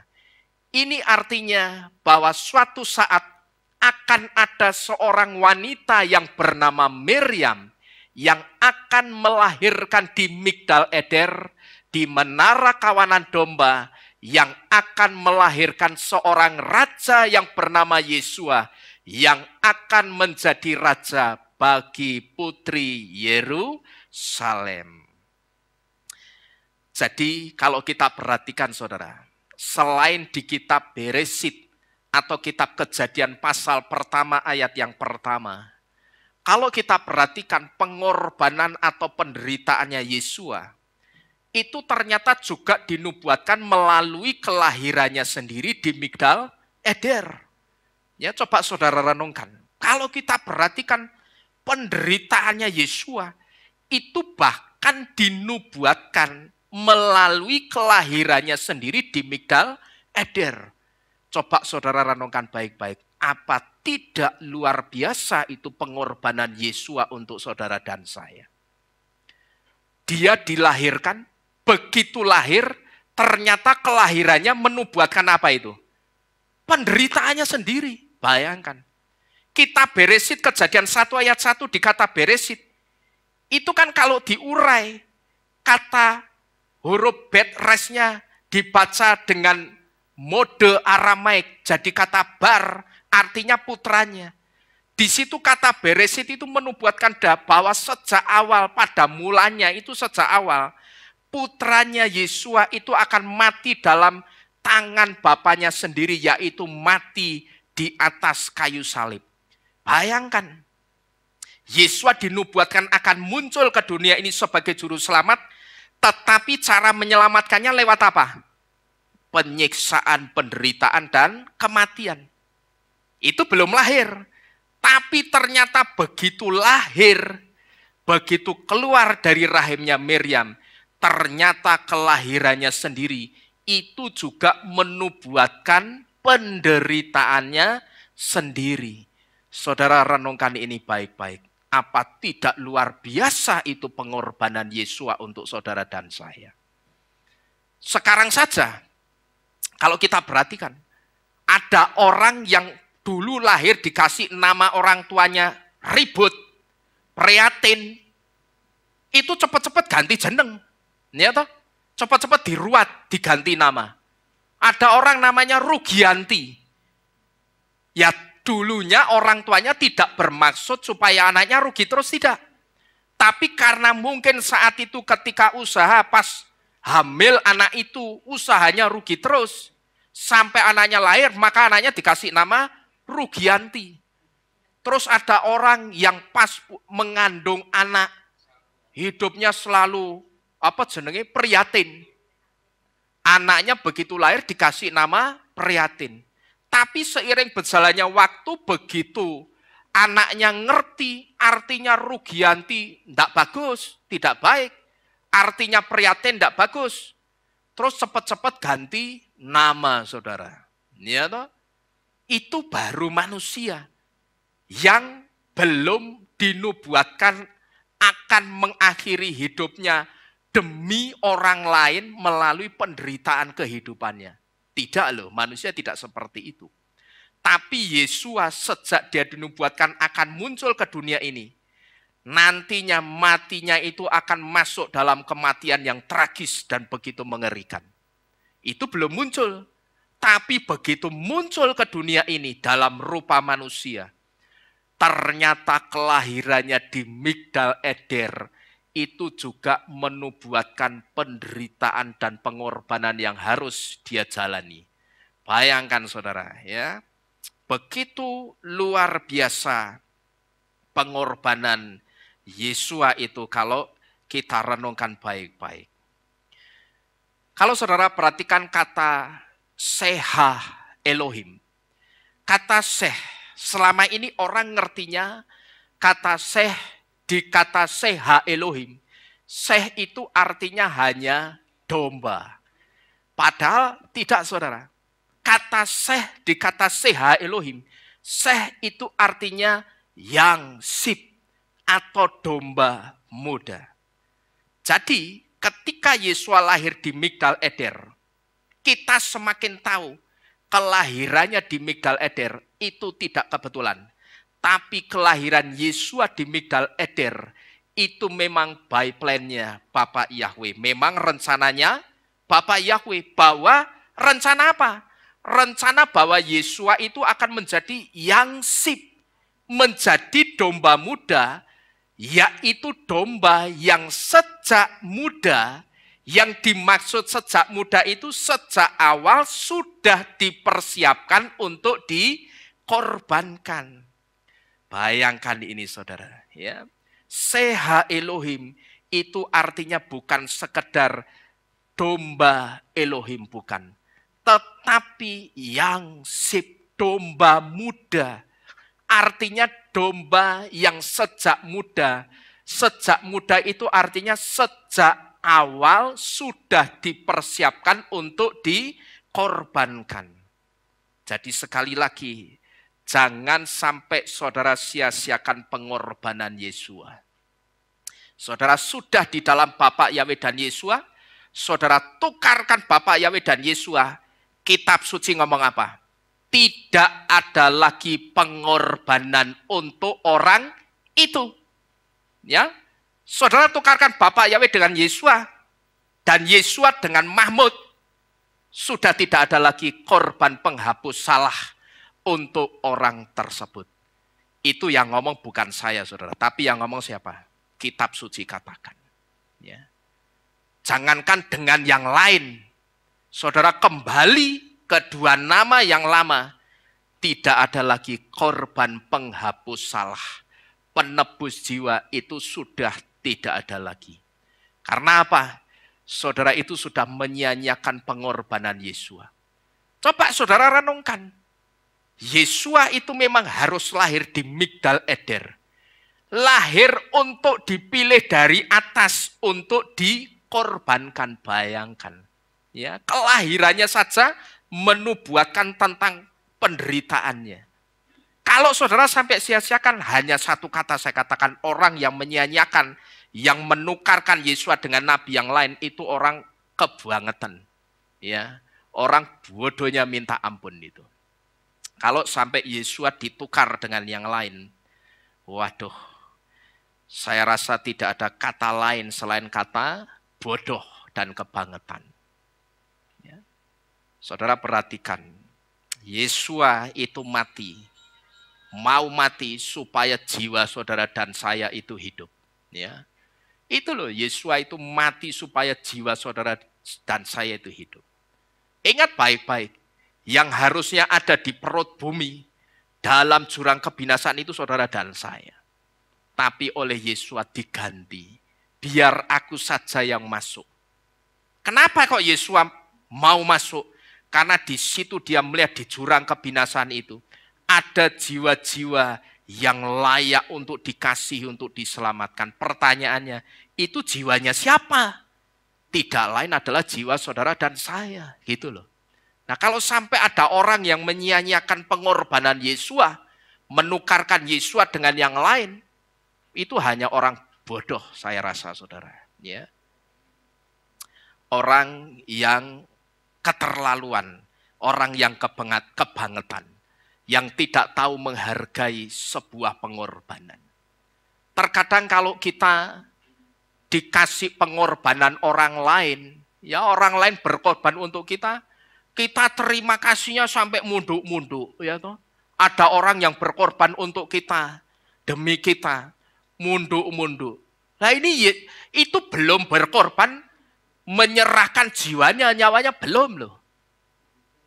Ini artinya bahwa suatu saat akan ada seorang wanita yang bernama Miriam yang akan melahirkan di Migdal Eder, di menara kawanan domba, yang akan melahirkan seorang raja yang bernama Yesua, yang akan menjadi raja bagi putri Yerusalem. Jadi kalau kita perhatikan saudara, selain di kitab Beresit atau kitab Kejadian pasal pertama ayat yang pertama, kalau kita perhatikan pengorbanan atau penderitaannya Yesua, itu ternyata juga dinubuatkan melalui kelahirannya sendiri di Migdal Eder. Ya, coba saudara renungkan. Kalau kita perhatikan penderitaannya Yesua, itu bahkan dinubuatkan melalui kelahirannya sendiri di Migdal Eder. Coba saudara renungkan baik-baik. Apa tidak luar biasa itu pengorbanan Yesua untuk saudara dan saya? Dia dilahirkan, begitu lahir, ternyata kelahirannya menubuatkan apa itu? Penderitaannya sendiri. Bayangkan. Kitab Beresit Kejadian 1 ayat 1 di kata Beresit. Itu kan kalau diurai, kata huruf bet resnya dibaca dengan mode Aramaik, jadi kata bar, artinya putranya. Di situ kata Beresit itu menubuatkan bahwa sejak awal, pada mulanya itu sejak awal, putranya Yesua itu akan mati dalam tangan bapaknya sendiri, yaitu mati di atas kayu salib. Bayangkan, Yesua dinubuatkan akan muncul ke dunia ini sebagai juru selamat, tetapi cara menyelamatkannya lewat apa? Penyiksaan, penderitaan, dan kematian. Itu belum lahir. Tapi ternyata begitu lahir, begitu keluar dari rahimnya Miriam, ternyata kelahirannya sendiri itu juga menubuatkan penderitaannya sendiri. Saudara renungkan ini baik-baik. Apa tidak luar biasa itu pengorbanan Yesua untuk saudara dan saya? Sekarang saja, kalau kita perhatikan, ada orang yang dulu lahir dikasih nama orang tuanya ribut, prihatin, itu cepat-cepat ganti jeneng. Ya toh? Cepat-cepat diruat, diganti nama. Ada orang namanya Rugianti. Ya dulunya orang tuanya tidak bermaksud supaya anaknya rugi terus, tidak. Tapi karena mungkin saat itu ketika usaha pas hamil anak itu usahanya rugi terus. Sampai anaknya lahir maka anaknya dikasih nama Rugianti. Terus ada orang yang pas mengandung anak hidupnya selalu prihatin. Anaknya begitu lahir dikasih nama prihatin. Tapi seiring berjalannya waktu begitu anaknya ngerti artinya Rugianti tidak bagus, tidak baik. Artinya prihatin tidak bagus. Terus cepat-cepat ganti nama saudara. Ya toh? Itu baru manusia yang belum dinubuatkan akan mengakhiri hidupnya demi orang lain melalui penderitaan kehidupannya. Tidak loh, manusia tidak seperti itu. Tapi Yesua sejak dia dinubuatkan akan muncul ke dunia ini, nantinya matinya itu akan masuk dalam kematian yang tragis dan begitu mengerikan. Itu belum muncul. Tapi begitu muncul ke dunia ini dalam rupa manusia, ternyata kelahirannya di Migdal Eder itu juga menubuatkan penderitaan dan pengorbanan yang harus dia jalani. Bayangkan saudara, ya, begitu luar biasa pengorbanan Yesua itu kalau kita renungkan baik-baik. Kalau saudara perhatikan kata Seha Elohim. Kata Seh, selama ini orang ngertinya kata Seh di kata Seha Elohim. Seh itu artinya hanya domba. Padahal tidak saudara. Kata Seh di kata Seha Elohim. Seh itu artinya yang sip atau domba muda. Jadi ketika Yesua lahir di Migdal Eder, kita semakin tahu kelahirannya di Migdal Eder itu tidak kebetulan. Tapi kelahiran Yesua di Migdal Eder itu memang by plan-nya Bapak Yahweh. Memang rencananya Bapak Yahweh bahwa rencana apa? Rencana bahwa Yesua itu akan menjadi yang sip, menjadi domba muda, yaitu domba yang sejak muda, yang dimaksud sejak muda itu sejak awal sudah dipersiapkan untuk dikorbankan. Bayangkan ini saudara, ya. Seha Elohim itu artinya bukan sekedar domba Elohim, bukan. Tetapi yang sip, domba muda. Artinya domba yang sejak muda. Sejak muda itu artinya sejak awal sudah dipersiapkan untuk dikorbankan. Jadi sekali lagi, jangan sampai saudara sia-siakan pengorbanan Yesua. Saudara sudah di dalam Bapa Yahweh dan Yesua, saudara tukarkan Bapa Yahweh dan Yesua. Kitab suci ngomong apa? Tidak ada lagi pengorbanan untuk orang itu. Ya, saudara tukarkan Bapa Yahweh dengan Yesua dan Yesua dengan Mahmud. Sudah tidak ada lagi korban penghapus salah untuk orang tersebut. Itu yang ngomong bukan saya, saudara. Tapi yang ngomong siapa? Kitab suci katakan. Ya. Jangankan dengan yang lain. Saudara kembali ke dua nama yang lama. Tidak ada lagi korban penghapus salah. Penebus jiwa itu sudah tidak ada lagi. Karena apa? Saudara itu sudah menyia-nyiakan pengorbanan Yesua. Coba saudara renungkan. Yesua itu memang harus lahir di Migdal Eder. Lahir untuk dipilih dari atas untuk dikorbankan. Bayangkan. Ya, kelahirannya saja menubuatkan tentang penderitaannya. Kalau saudara sampai sia-siakan, hanya satu kata saya katakan, orang yang menyia-nyiakan, yang menukarkan Yesua dengan nabi yang lain, itu orang kebangetan. Ya, orang bodohnya minta ampun itu. Kalau sampai Yesua ditukar dengan yang lain, waduh, saya rasa tidak ada kata lain selain kata bodoh dan kebangetan. Ya. Saudara perhatikan, Yesua itu mati. Mau mati supaya jiwa saudara dan saya itu hidup. Ya. Itu loh, Yesua itu mati supaya jiwa saudara dan saya itu hidup. Ingat baik-baik, yang harusnya ada di perut bumi, dalam jurang kebinasaan itu saudara dan saya. Tapi oleh Yesua diganti, biar aku saja yang masuk. Kenapa kok Yesua mau masuk? Karena di situ dia melihat di jurang kebinasaan itu, ada jiwa-jiwa yang layak untuk dikasih, untuk diselamatkan. Pertanyaannya, itu jiwanya siapa? Tidak lain adalah jiwa saudara dan saya. Gitu loh. Nah kalau sampai ada orang yang menyia-nyiakan pengorbanan Yesua, menukarkan Yesua dengan yang lain, itu hanya orang bodoh saya rasa saudara. Ya. Orang yang keterlaluan, orang yang kebangetan, yang tidak tahu menghargai sebuah pengorbanan. Terkadang kalau kita dikasih pengorbanan orang lain, ya orang lain berkorban untuk kita, kita terima kasihnya sampai munduk-munduk, ya toh. Ada orang yang berkorban untuk kita, demi kita, munduk-munduk. Nah ini itu belum berkorban, menyerahkan jiwanya, nyawanya belum loh.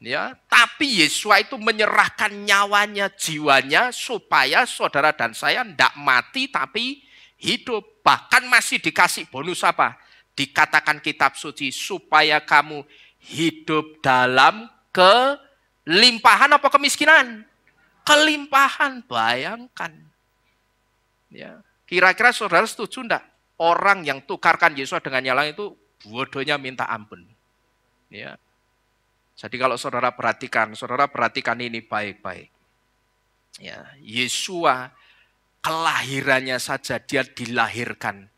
Ya, tapi Yesua itu menyerahkan nyawanya, jiwanya supaya saudara dan saya tidak mati tapi hidup. Bahkan masih dikasih bonus apa? Dikatakan kitab suci supaya kamu hidup dalam kelimpahan apa kemiskinan? Kelimpahan, bayangkan. Ya, kira-kira saudara setuju enggak? Orang yang tukarkan Yesus dengan yang lain itu bodohnya minta ampun. Ya. Jadi kalau saudara perhatikan ini baik-baik. Ya, Yesua kelahirannya saja dia dilahirkan.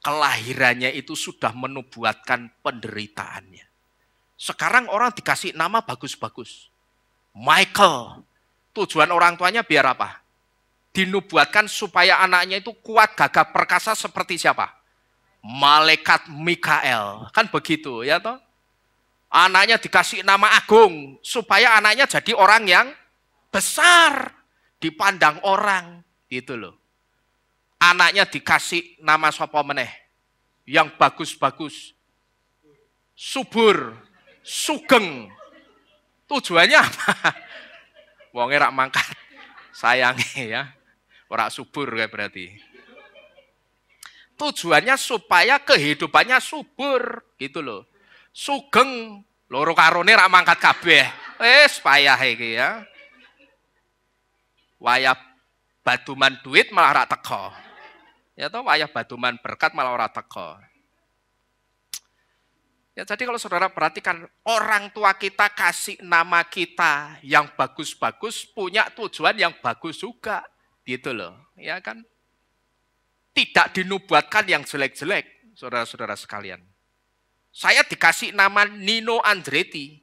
Kelahirannya itu sudah menubuatkan penderitaannya. Sekarang orang dikasih nama bagus-bagus. Michael. Tujuan orang tuanya biar apa? dinubuatkan supaya anaknya itu kuat, gagah perkasa seperti siapa? Malaikat Mikael. Kan begitu ya toh? Anaknya dikasih nama agung supaya anaknya jadi orang yang besar dipandang orang gitu loh. Anaknya dikasih nama sapa meneh yang bagus-bagus, subur, sugeng. Tujuannya apa? Wonge rak mangkat, sayange ya, ora subur kayak berarti. Tujuannya supaya kehidupannya subur gitu loh. Sugeng, loro karone rak mangkat kabeh. Wis payah iki ya. Wayah baduman duit malah rak teko. Ya toh wayah baduman berkat malah ora teko. Ya, jadi kalau saudara perhatikan, orang tua kita kasih nama kita yang bagus-bagus, punya tujuan yang bagus juga. Gitu loh, ya kan? Tidak dinubuatkan yang jelek-jelek, saudara-saudara sekalian. Saya dikasih nama Nino Andretti,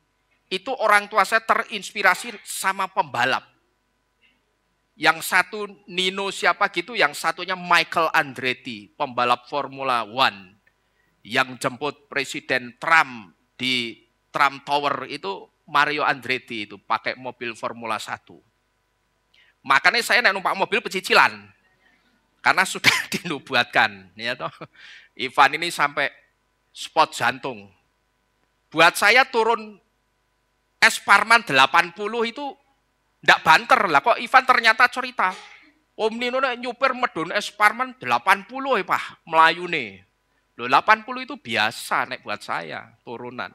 itu orang tua saya terinspirasi sama pembalap. Yang satu Nino siapa gitu, yang satunya Michael Andretti, pembalap Formula One. Yang jemput Presiden Trump di Trump Tower itu Mario Andretti itu pakai mobil Formula 1. Makanya saya numpak mobil pecicilan. Karena sudah dinubuatkan, ya toh. Ivan ini sampai spot jantung. Buat saya turun es Parman 80 itu ndak banter lah, kok Ivan ternyata cerita. Om Nino nyupir medun es Parman 80 ya Pak, melayune. Loh 80 itu biasa nek buat saya, turunan.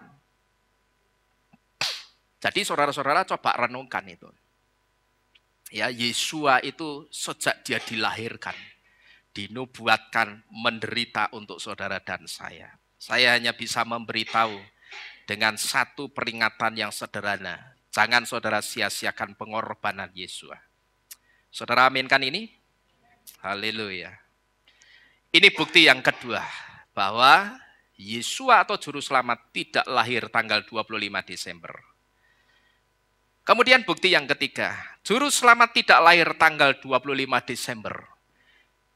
Jadi saudara-saudara coba renungkan itu. Ya, Yesua itu sejak dia dilahirkan, dinubuatkan menderita untuk saudara dan saya. Saya hanya bisa memberitahu dengan satu peringatan yang sederhana. Jangan saudara sia-siakan pengorbanan Yesua. Saudara aminkan ini? Haleluya. Ini bukti yang kedua. Bahwa Yesua atau Juru Selamat tidak lahir tanggal 25 Desember. Kemudian bukti yang ketiga, Juru Selamat tidak lahir tanggal 25 Desember.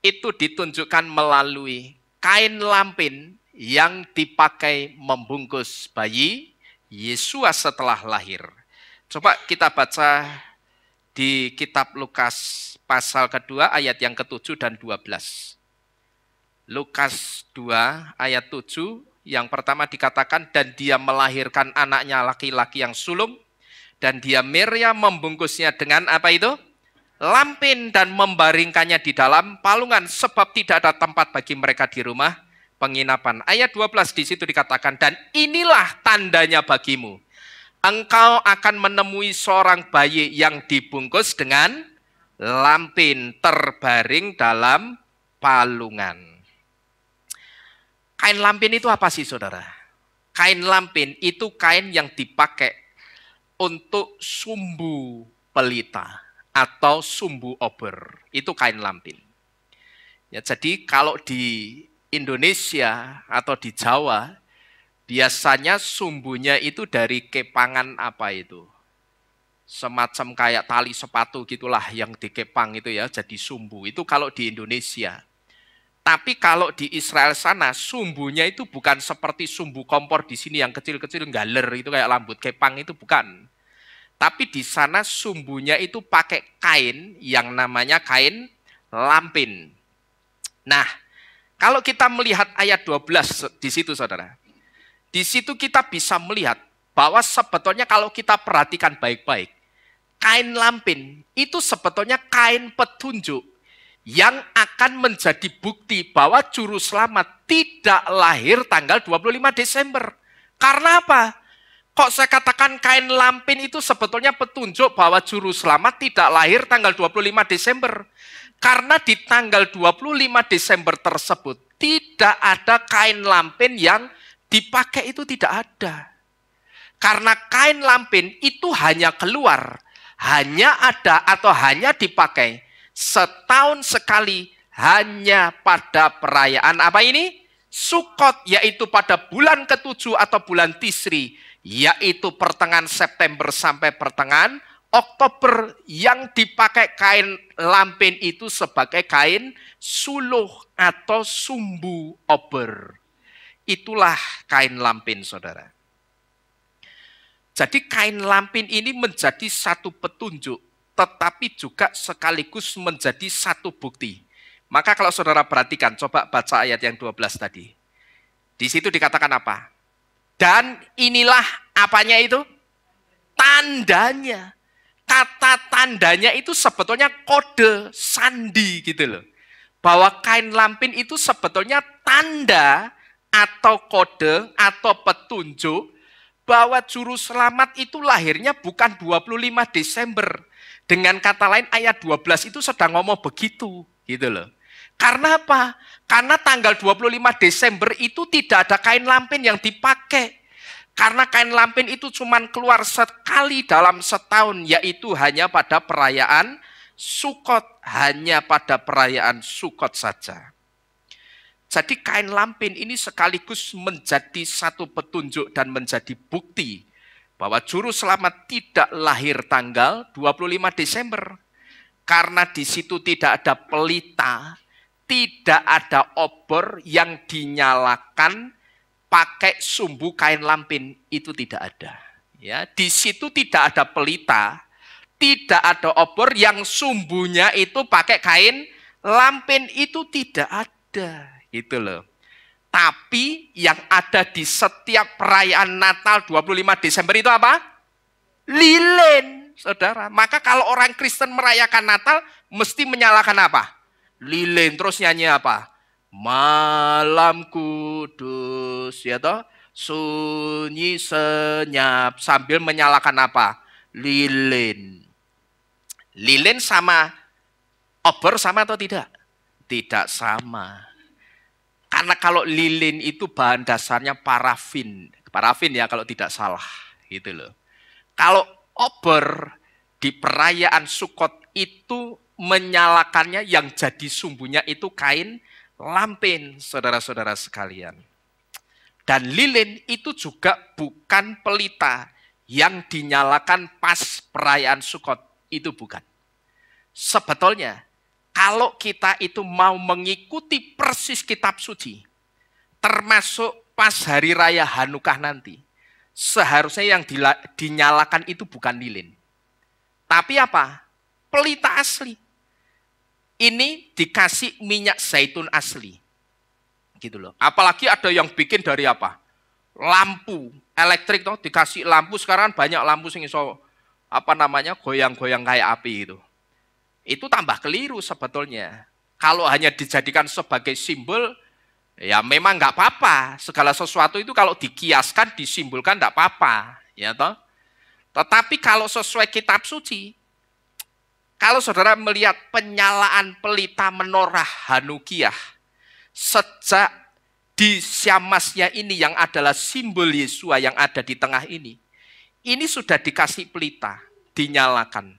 Itu ditunjukkan melalui kain lampin yang dipakai membungkus bayi Yesua setelah lahir. Coba kita baca di kitab Lukas pasal kedua ayat yang ke-7 dan 12. Lukas 2 ayat 7 yang pertama dikatakan, dan dia melahirkan anaknya laki-laki yang sulung, dan dia Maria membungkusnya dengan apa itu? Lampin, dan membaringkannya di dalam palungan, sebab tidak ada tempat bagi mereka di rumah penginapan. Ayat 12 di situ dikatakan, dan inilah tandanya bagimu. Engkau akan menemui seorang bayi yang dibungkus dengan lampin, terbaring dalam palungan. Kain lampin itu apa sih saudara? Kain lampin itu kain yang dipakai untuk sumbu pelita atau sumbu obor. Itu kain lampin. Ya, jadi kalau di Indonesia atau di Jawa, biasanya sumbunya itu dari kepangan apa itu? Semacam kayak tali sepatu gitulah yang dikepang itu ya, jadi sumbu. Itu kalau di Indonesia. Tapi kalau di Israel sana, sumbunya itu bukan seperti sumbu kompor di sini yang kecil-kecil galer, itu kayak lambut kepang, itu bukan. Tapi di sana sumbunya itu pakai kain yang namanya kain lampin. Nah, kalau kita melihat ayat 12 di situ saudara, di situ kita bisa melihat bahwa sebetulnya kalau kita perhatikan baik-baik, kain lampin itu sebetulnya kain petunjuk yang akan menjadi bukti bahwa Juru Selamat tidak lahir tanggal 25 Desember. Karena apa? Kok saya katakan kain lampin itu sebetulnya petunjuk bahwa Juru Selamat tidak lahir tanggal 25 Desember. Karena di tanggal 25 Desember tersebut tidak ada kain lampin yang dipakai, itu tidak ada. Karena kain lampin itu hanya keluar, hanya ada atau hanya dipakai setahun sekali, hanya pada perayaan apa ini? Sukot, yaitu pada bulan ke-7 atau bulan Tisri, yaitu pertengahan September sampai pertengahan Oktober yang dipakai kain lampen itu sebagai kain suluh atau sumbu ober. Itulah kain lampen, saudara. Jadi kain lampen ini menjadi satu petunjuk, tetapi juga sekaligus menjadi satu bukti. Maka kalau saudara perhatikan, coba baca ayat yang 12 tadi. Di situ dikatakan apa? Dan inilah apanya itu? Tandanya. Kata tandanya itu sebetulnya kode, sandi gitu loh. Bahwa kain lampen itu sebetulnya tanda atau kode atau petunjuk bahwa juru selamat itu lahirnya bukan 25 Desember. Dengan kata lain ayat 12 itu sedang ngomong begitu gitu loh. Karena apa? Karena tanggal 25 Desember itu tidak ada kain lampen yang dipakai. Karena kain lampen itu cuma keluar sekali dalam setahun, yaitu hanya pada perayaan Sukot, hanya pada perayaan Sukot saja. Jadi kain lampen ini sekaligus menjadi satu petunjuk dan menjadi bukti bahwa juru selamat tidak lahir tanggal 25 Desember. Karena di situ tidak ada pelita, tidak ada obor yang dinyalakan pakai sumbu kain lampen, itu tidak ada. Ya, di situ tidak ada pelita, tidak ada obor yang sumbunya itu pakai kain lampen, itu tidak ada, gitu loh. Tapi yang ada di setiap perayaan Natal 25 Desember itu apa? Lilin, saudara. Maka kalau orang Kristen merayakan Natal, mesti menyalakan apa? Lilin, terus nyanyi apa? Malam kudus, ya toh, sunyi senyap, sambil menyalakan apa? Lilin. Lilin sama obor sama atau tidak? Tidak sama. Karena kalau lilin itu bahan dasarnya parafin. Parafin ya kalau tidak salah, gitu loh. Kalau obor di perayaan Sukot itu menyalakannya yang jadi sumbunya itu kain lampen, saudara-saudara sekalian. Dan lilin itu juga bukan pelita yang dinyalakan pas perayaan Sukot, itu bukan. Sebetulnya, kalau kita itu mau mengikuti persis kitab suci, termasuk pas hari raya Hanukah nanti, seharusnya yang dinyalakan itu bukan lilin. Tapi apa? Pelita asli. Ini dikasih minyak zaitun asli. Gitu loh. Apalagi ada yang bikin dari apa? Lampu elektrik toh, dikasih lampu. Sekarang banyak lampu sing iso goyang-goyang kayak api itu. Itu tambah keliru sebetulnya. Kalau hanya dijadikan sebagai simbol, ya memang nggak apa-apa. Segala sesuatu itu kalau dikiaskan, disimbolkan nggak apa-apa, ya toh. Tetapi kalau sesuai kitab suci, kalau saudara melihat penyalaan pelita menorah Hanukiah, sejak di Syamasnya ini yang adalah simbol Yesua yang ada di tengah ini sudah dikasih pelita, dinyalakan.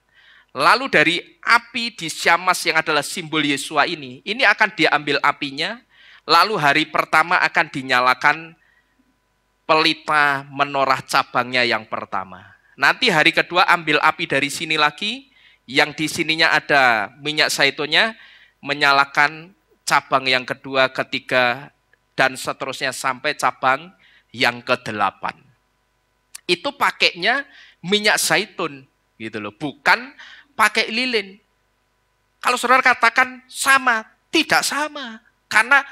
Lalu dari api di Syamas yang adalah simbol Yesua ini akan diambil apinya, lalu hari pertama akan dinyalakan pelita menorah cabangnya yang pertama. Nanti hari kedua ambil api dari sini lagi, yang di sininya ada minyak zaitunnya, menyalakan cabang yang kedua, ketiga, dan seterusnya sampai cabang yang ke-8. Itu pakainya minyak zaitun, gitu loh, bukan pakai lilin. Kalau saudara katakan sama, tidak sama, karena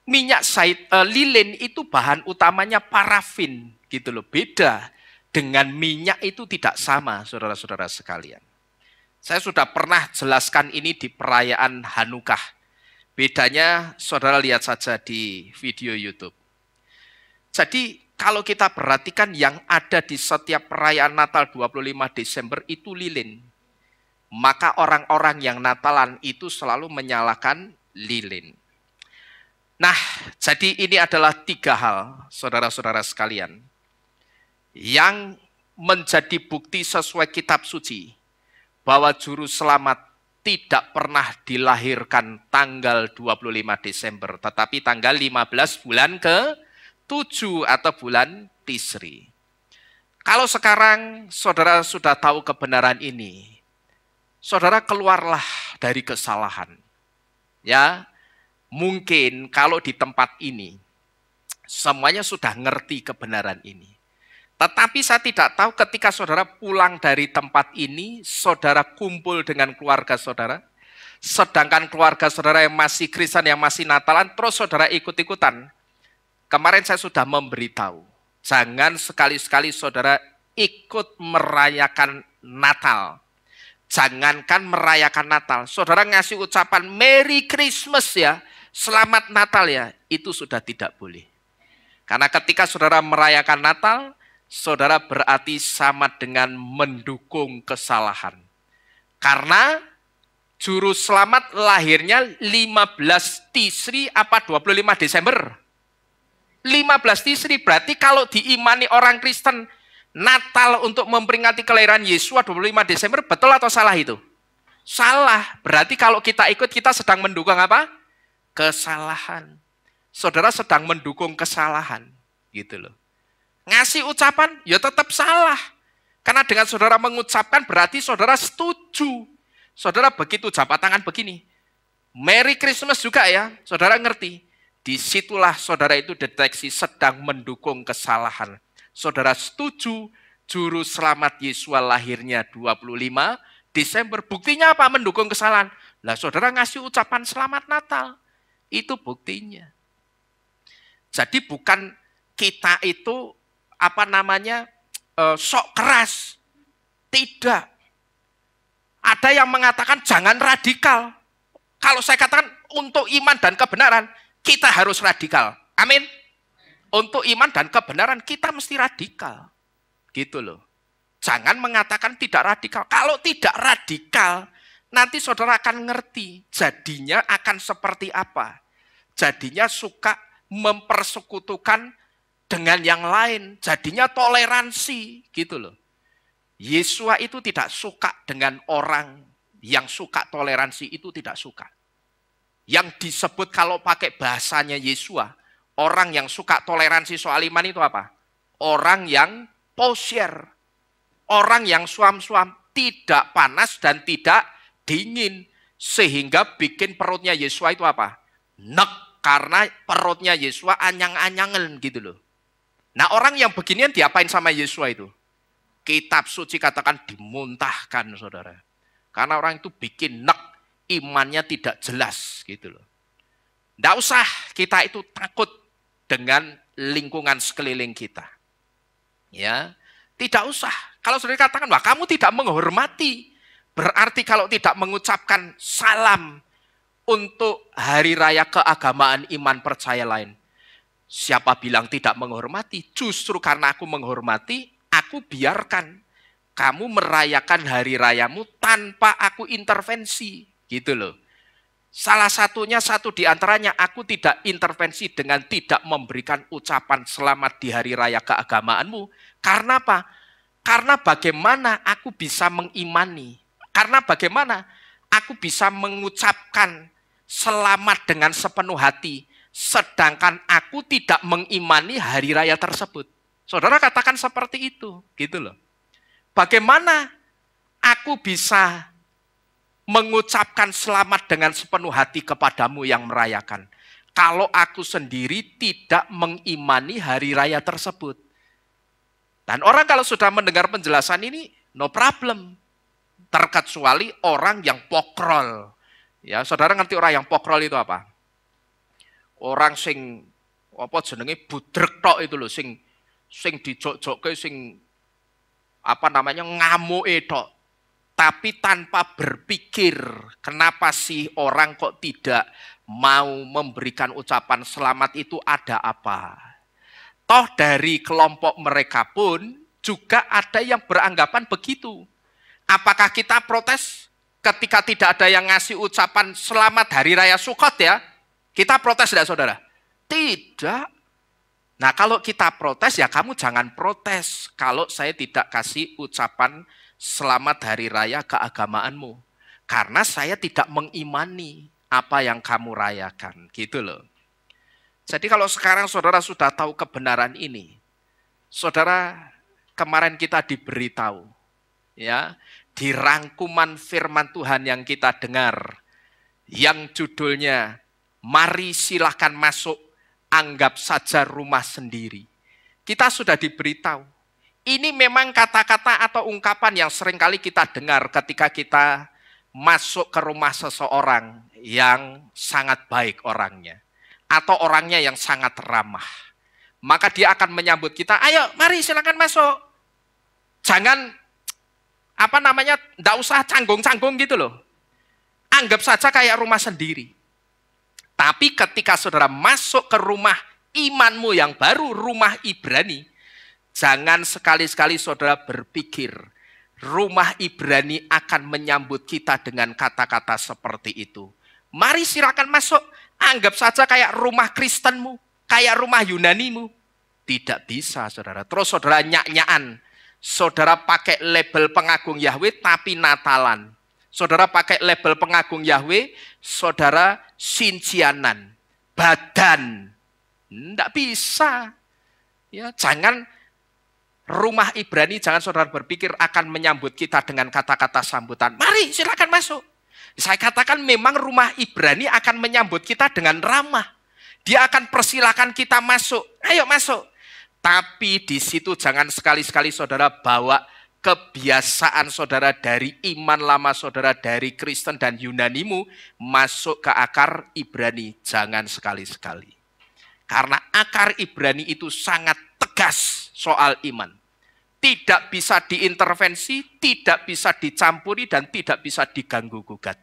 minyak lilin itu bahan utamanya parafin, gitu loh, beda dengan minyak itu tidak sama, saudara-saudara sekalian. Saya sudah pernah jelaskan ini di perayaan Hanukah. Bedanya saudara lihat saja di video YouTube. Jadi kalau kita perhatikan yang ada di setiap perayaan Natal 25 Desember itu lilin. Maka orang-orang yang Natalan itu selalu menyalakan lilin. Nah, jadi ini adalah 3 hal, saudara-saudara sekalian, yang menjadi bukti sesuai kitab suci bahwa juru selamat tidak pernah dilahirkan tanggal 25 Desember, tetapi tanggal 15 bulan ke-7 atau bulan Tisri. Kalau sekarang saudara sudah tahu kebenaran ini, saudara keluarlah dari kesalahan. Ya, mungkin kalau di tempat ini semuanya sudah ngerti kebenaran ini. Tetapi saya tidak tahu ketika saudara pulang dari tempat ini, saudara kumpul dengan keluarga saudara, sedangkan keluarga saudara yang masih Kristen, yang masih Natalan, terus saudara ikut-ikutan. Kemarin saya sudah memberitahu, jangan sekali-sekali saudara ikut merayakan Natal. Jangankan merayakan Natal, saudara ngasih ucapan Merry Christmas ya, Selamat Natal ya, itu sudah tidak boleh. Karena ketika saudara merayakan Natal, saudara berarti sama dengan mendukung kesalahan. Karena juru selamat lahirnya 15 Tisri apa 25 Desember? 15 Tisri, berarti kalau diimani orang Kristen, Natal untuk memperingati kelahiran Yesus 25 Desember, betul atau salah itu? Salah, berarti kalau kita ikut, kita sedang mendukung apa? Kesalahan. Saudara sedang mendukung kesalahan, gitu loh. Ngasih ucapan, ya tetap salah. Karena dengan saudara mengucapkan berarti saudara setuju. Saudara begitu jabat tangan begini. Merry Christmas juga ya, saudara ngerti. Disitulah saudara itu deteksi sedang mendukung kesalahan. Saudara setuju, juru selamat Yesus lahirnya 25 Desember. Buktinya apa? Mendukung kesalahan. Lah saudara ngasih ucapan selamat Natal. Itu buktinya. Jadi bukan kita itu sok keras. Tidak. Ada yang mengatakan jangan radikal. Kalau saya katakan untuk iman dan kebenaran, kita harus radikal. Amin. Untuk iman dan kebenaran kita mesti radikal. Gitu loh. Jangan mengatakan tidak radikal. Kalau tidak radikal, nanti saudara akan ngerti. Jadinya akan seperti apa. Jadinya suka mempersekutukan dengan yang lain. Jadinya toleransi. Gitu loh. Yesua itu tidak suka dengan orang yang suka toleransi, itu tidak suka. Yang disebut kalau pakai bahasanya Yesua, orang yang suka toleransi soal iman itu apa? Orang yang posyer. Orang yang suam-suam, tidak panas dan tidak dingin. Sehingga bikin perutnya Yesua itu apa? Nek. Karena perutnya Yesua anyang-anyangan gitu loh. Nah orang yang beginian diapain sama Yesua itu? Kitab suci katakan dimuntahkan saudara. Karena orang itu bikin nek, imannya tidak jelas gitu loh. Tidak usah kita itu takut dengan lingkungan sekeliling kita. Ya, tidak usah. Kalau saudara katakan, wah kamu tidak menghormati. Berarti kalau tidak mengucapkan salam untuk hari raya keagamaan iman percaya lain. Siapa bilang tidak menghormati? Justru karena aku menghormati, aku biarkan kamu merayakan hari rayamu tanpa aku intervensi. Gitu loh. Salah satunya, satu di antaranya, aku tidak intervensi dengan tidak memberikan ucapan selamat di hari raya keagamaanmu. Karena apa? Karena bagaimana aku bisa mengimani? Karena bagaimana aku bisa mengucapkan selamat dengan sepenuh hati, sedangkan aku tidak mengimani hari raya tersebut. Saudara katakan seperti itu, gitu loh. Bagaimana aku bisa mengucapkan selamat dengan sepenuh hati kepadamu yang merayakan, kalau aku sendiri tidak mengimani hari raya tersebut? Dan orang kalau sudah mendengar penjelasan ini, no problem. Terkecuali orang yang pokrol. Ya, saudara ngerti orang yang pokrol itu apa? Orang sing apa jenenge budrek tok itu loh, sing dijok-jokke sing ngamuke tok. Tapi tanpa berpikir, kenapa sih orang kok tidak mau memberikan ucapan selamat itu ada apa? Toh dari kelompok mereka pun juga ada yang beranggapan begitu. Apakah kita protes ketika tidak ada yang ngasih ucapan selamat hari raya Sukot ya? Kita protes tidak saudara? Tidak. Nah kalau kita protes ya kamu jangan protes kalau saya tidak kasih ucapan selamat hari raya keagamaanmu. Karena saya tidak mengimani apa yang kamu rayakan. Gitu loh. Jadi kalau sekarang saudara sudah tahu kebenaran ini, saudara kemarin kita diberitahu, ya, di rangkuman firman Tuhan yang kita dengar, yang judulnya, mari silahkan masuk, anggap saja rumah sendiri. Kita sudah diberitahu. Ini memang kata-kata atau ungkapan yang seringkali kita dengar ketika kita masuk ke rumah seseorang yang sangat baik orangnya, atau orangnya yang sangat ramah. Maka dia akan menyambut kita, ayo mari silakan masuk. Jangan, enggak usah canggung-canggung gitu loh. Anggap saja kayak rumah sendiri. Tapi ketika saudara masuk ke rumah imanmu yang baru, rumah Ibrani, jangan sekali-sekali saudara berpikir, rumah Ibrani akan menyambut kita dengan kata-kata seperti itu. Mari silakan masuk, anggap saja kayak rumah Kristenmu, kayak rumah Yunanimu. Tidak bisa saudara. Terus saudara nyak-nyakan, saudara pakai label pengagung Yahweh tapi Natalan. Saudara pakai label pengagung Yahweh, saudara sincianan, badan. Tidak bisa. Ya, jangan rumah Ibrani, jangan saudara berpikir akan menyambut kita dengan kata-kata sambutan. Mari silakan masuk. Saya katakan memang rumah Ibrani akan menyambut kita dengan ramah. Dia akan persilakan kita masuk. Ayo masuk. Tapi di situ jangan sekali-sekali saudara bawa kebiasaan saudara dari iman lama saudara dari Kristen dan Yunanimu masuk ke akar Ibrani. Jangan sekali-sekali. Karena akar Ibrani itu sangat tegas soal iman. Tidak bisa diintervensi, tidak bisa dicampuri, dan tidak bisa diganggu-gugat.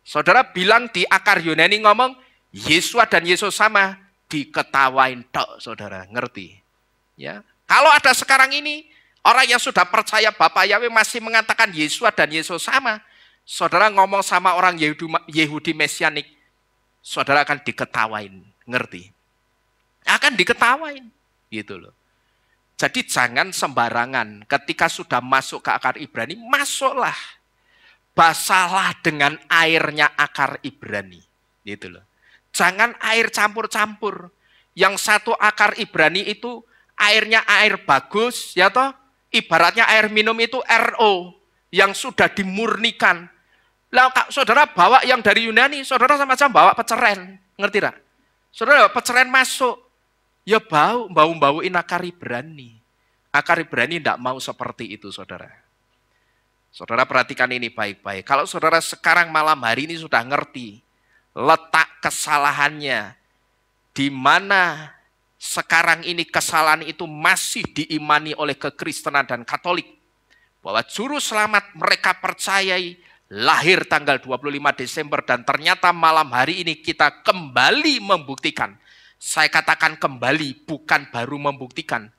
Saudara bilang di akar Yunani ngomong, Yesua dan Yesus sama, diketawain tok, saudara, ngerti? Ya, kalau ada sekarang ini, orang yang sudah percaya Bapak Yahweh masih mengatakan Yesua dan Yesus sama, saudara ngomong sama orang Yehudi Mesianik, saudara akan diketawain, ngerti? Akan diketawain, gitu loh. Jadi jangan sembarangan ketika sudah masuk ke akar Ibrani, masuklah. Basalah dengan airnya akar Ibrani. Gitu loh. Jangan air campur-campur. Yang satu akar Ibrani itu airnya air bagus, ya toh? Ibaratnya air minum itu RO yang sudah dimurnikan. Lah saudara bawa yang dari Yunani, saudara sama-sama bawa peceren. Ngerti tak? Saudara peceren masuk. Ya bau-bauin akar Ibrani. Akar Ibrani tidak mau seperti itu, saudara. Saudara perhatikan ini baik-baik. Kalau saudara sekarang malam hari ini sudah ngerti letak kesalahannya, di mana sekarang ini kesalahan itu masih diimani oleh kekristenan dan Katolik, bahwa juru selamat mereka percayai lahir tanggal 25 Desember dan ternyata malam hari ini kita kembali membuktikan. Saya katakan kembali, bukan baru membuktikan,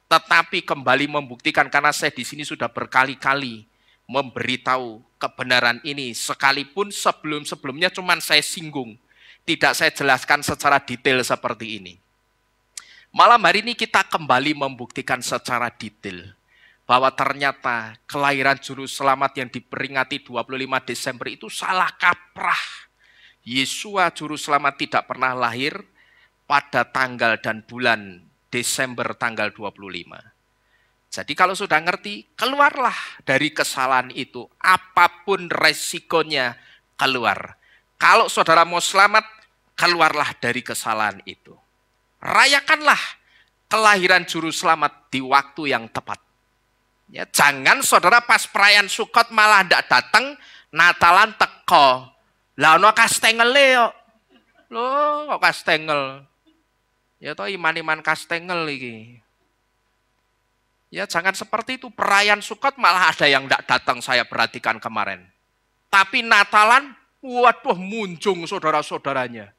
tetapi kembali membuktikan karena saya di sini sudah berkali-kali memberitahu kebenaran ini, sekalipun sebelum-sebelumnya cuman saya singgung, tidak saya jelaskan secara detail seperti ini. Malam hari ini kita kembali membuktikan secara detail bahwa ternyata kelahiran juru selamat yang diperingati 25 Desember itu salah kaprah. Yesua juru selamat tidak pernah lahir pada tanggal dan bulan Desember tanggal 25. Jadi kalau sudah ngerti, keluarlah dari kesalahan itu. Apapun resikonya, keluar. Kalau saudara mau selamat, keluarlah dari kesalahan itu. Rayakanlah kelahiran juru selamat di waktu yang tepat. Ya, jangan saudara pas perayaan Sukot malah tidak datang, Natalan teko. Lah ono kastengel yo. Loh, kok kastengel? Ya toh iman-iman kastengel iki. Ya jangan seperti itu. Perayaan Sukot malah ada yang tidak datang, saya perhatikan kemarin. Tapi Natalan, waduh munjung saudara-saudaranya.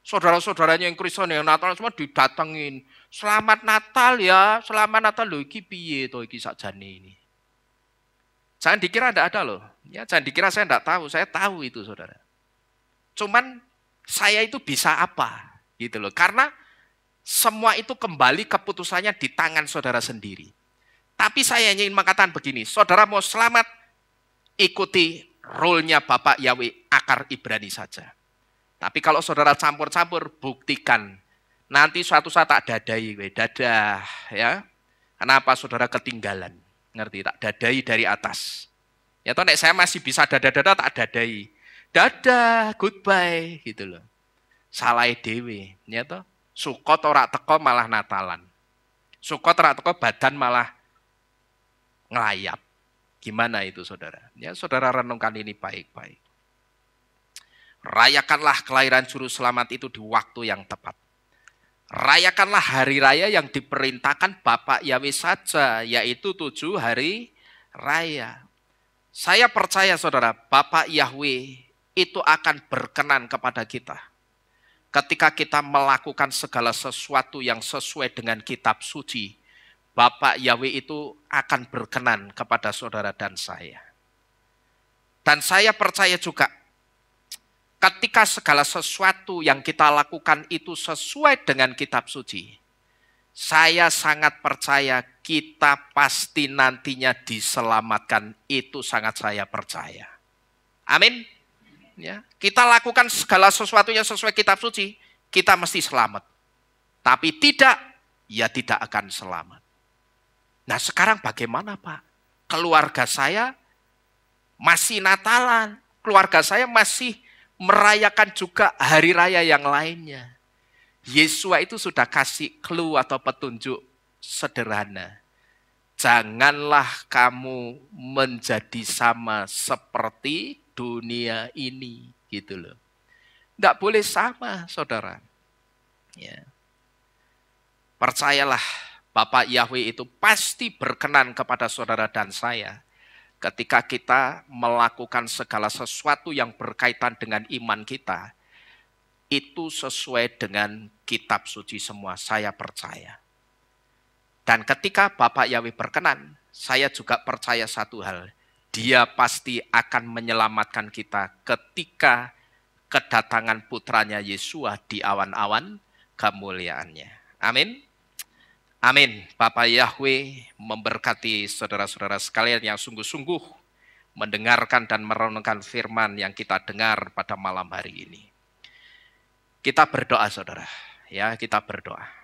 Saudara-saudaranya yang Kristen yang Natalan semua didatengin. Selamat Natal ya, selamat Natal lho iki piye to iki sakjane ini. Jangan dikira tidak ada loh. Ya jangan dikira saya tidak tahu, saya tahu itu saudara. Cuman saya itu bisa apa gitu loh. Karena semua itu kembali keputusannya di tangan saudara sendiri. Tapi saya ingin mengatakan begini, saudara mau selamat, ikuti role-nya Bapak Yahweh akar Ibrani saja. Tapi kalau saudara campur-campur, buktikan. Nanti suatu saat tak dadai, dadah ya. Kenapa saudara ketinggalan? Ngerti tak? Dadai dari atas. Ya toh, nek saya masih bisa dada-dada tak dadai. Dadah, goodbye gitu loh. Salah dewe, ya toh. Sukot ora teko malah Natalan. Sukot ora teko badan malah ngelayap. Gimana itu saudara? Ya saudara renungkan ini baik-baik. Rayakanlah kelahiran juru selamat itu di waktu yang tepat. Rayakanlah hari raya yang diperintahkan Bapak Yahweh saja, yaitu 7 hari raya. Saya percaya saudara, Bapak Yahweh itu akan berkenan kepada kita. Ketika kita melakukan segala sesuatu yang sesuai dengan kitab suci, Bapak Yahweh itu akan berkenan kepada saudara dan saya. Dan saya percaya juga, ketika segala sesuatu yang kita lakukan itu sesuai dengan kitab suci, saya sangat percaya kita pasti nantinya diselamatkan. Itu sangat saya percaya. Amin. Ya, kita lakukan segala sesuatu yang sesuai kitab suci, kita mesti selamat. Tapi tidak, ya tidak akan selamat. Nah sekarang bagaimana Pak? Keluarga saya masih Natalan, keluarga saya masih merayakan juga hari raya yang lainnya. Yesua itu sudah kasih clue atau petunjuk sederhana. Janganlah kamu menjadi sama seperti dunia ini, gitu loh. Nggak boleh sama, saudara. Ya. Percayalah, Bapak Yahweh itu pasti berkenan kepada saudara dan saya ketika kita melakukan segala sesuatu yang berkaitan dengan iman kita. Itu sesuai dengan kitab suci semua, saya percaya. Dan ketika Bapak Yahweh berkenan, saya juga percaya satu hal. Dia pasti akan menyelamatkan kita ketika kedatangan putranya Yesua di awan-awan kemuliaannya. Amin. Amin. Bapak Yahweh memberkati saudara-saudara sekalian yang sungguh-sungguh mendengarkan dan merenungkan firman yang kita dengar pada malam hari ini. Kita berdoa saudara. Ya, kita berdoa.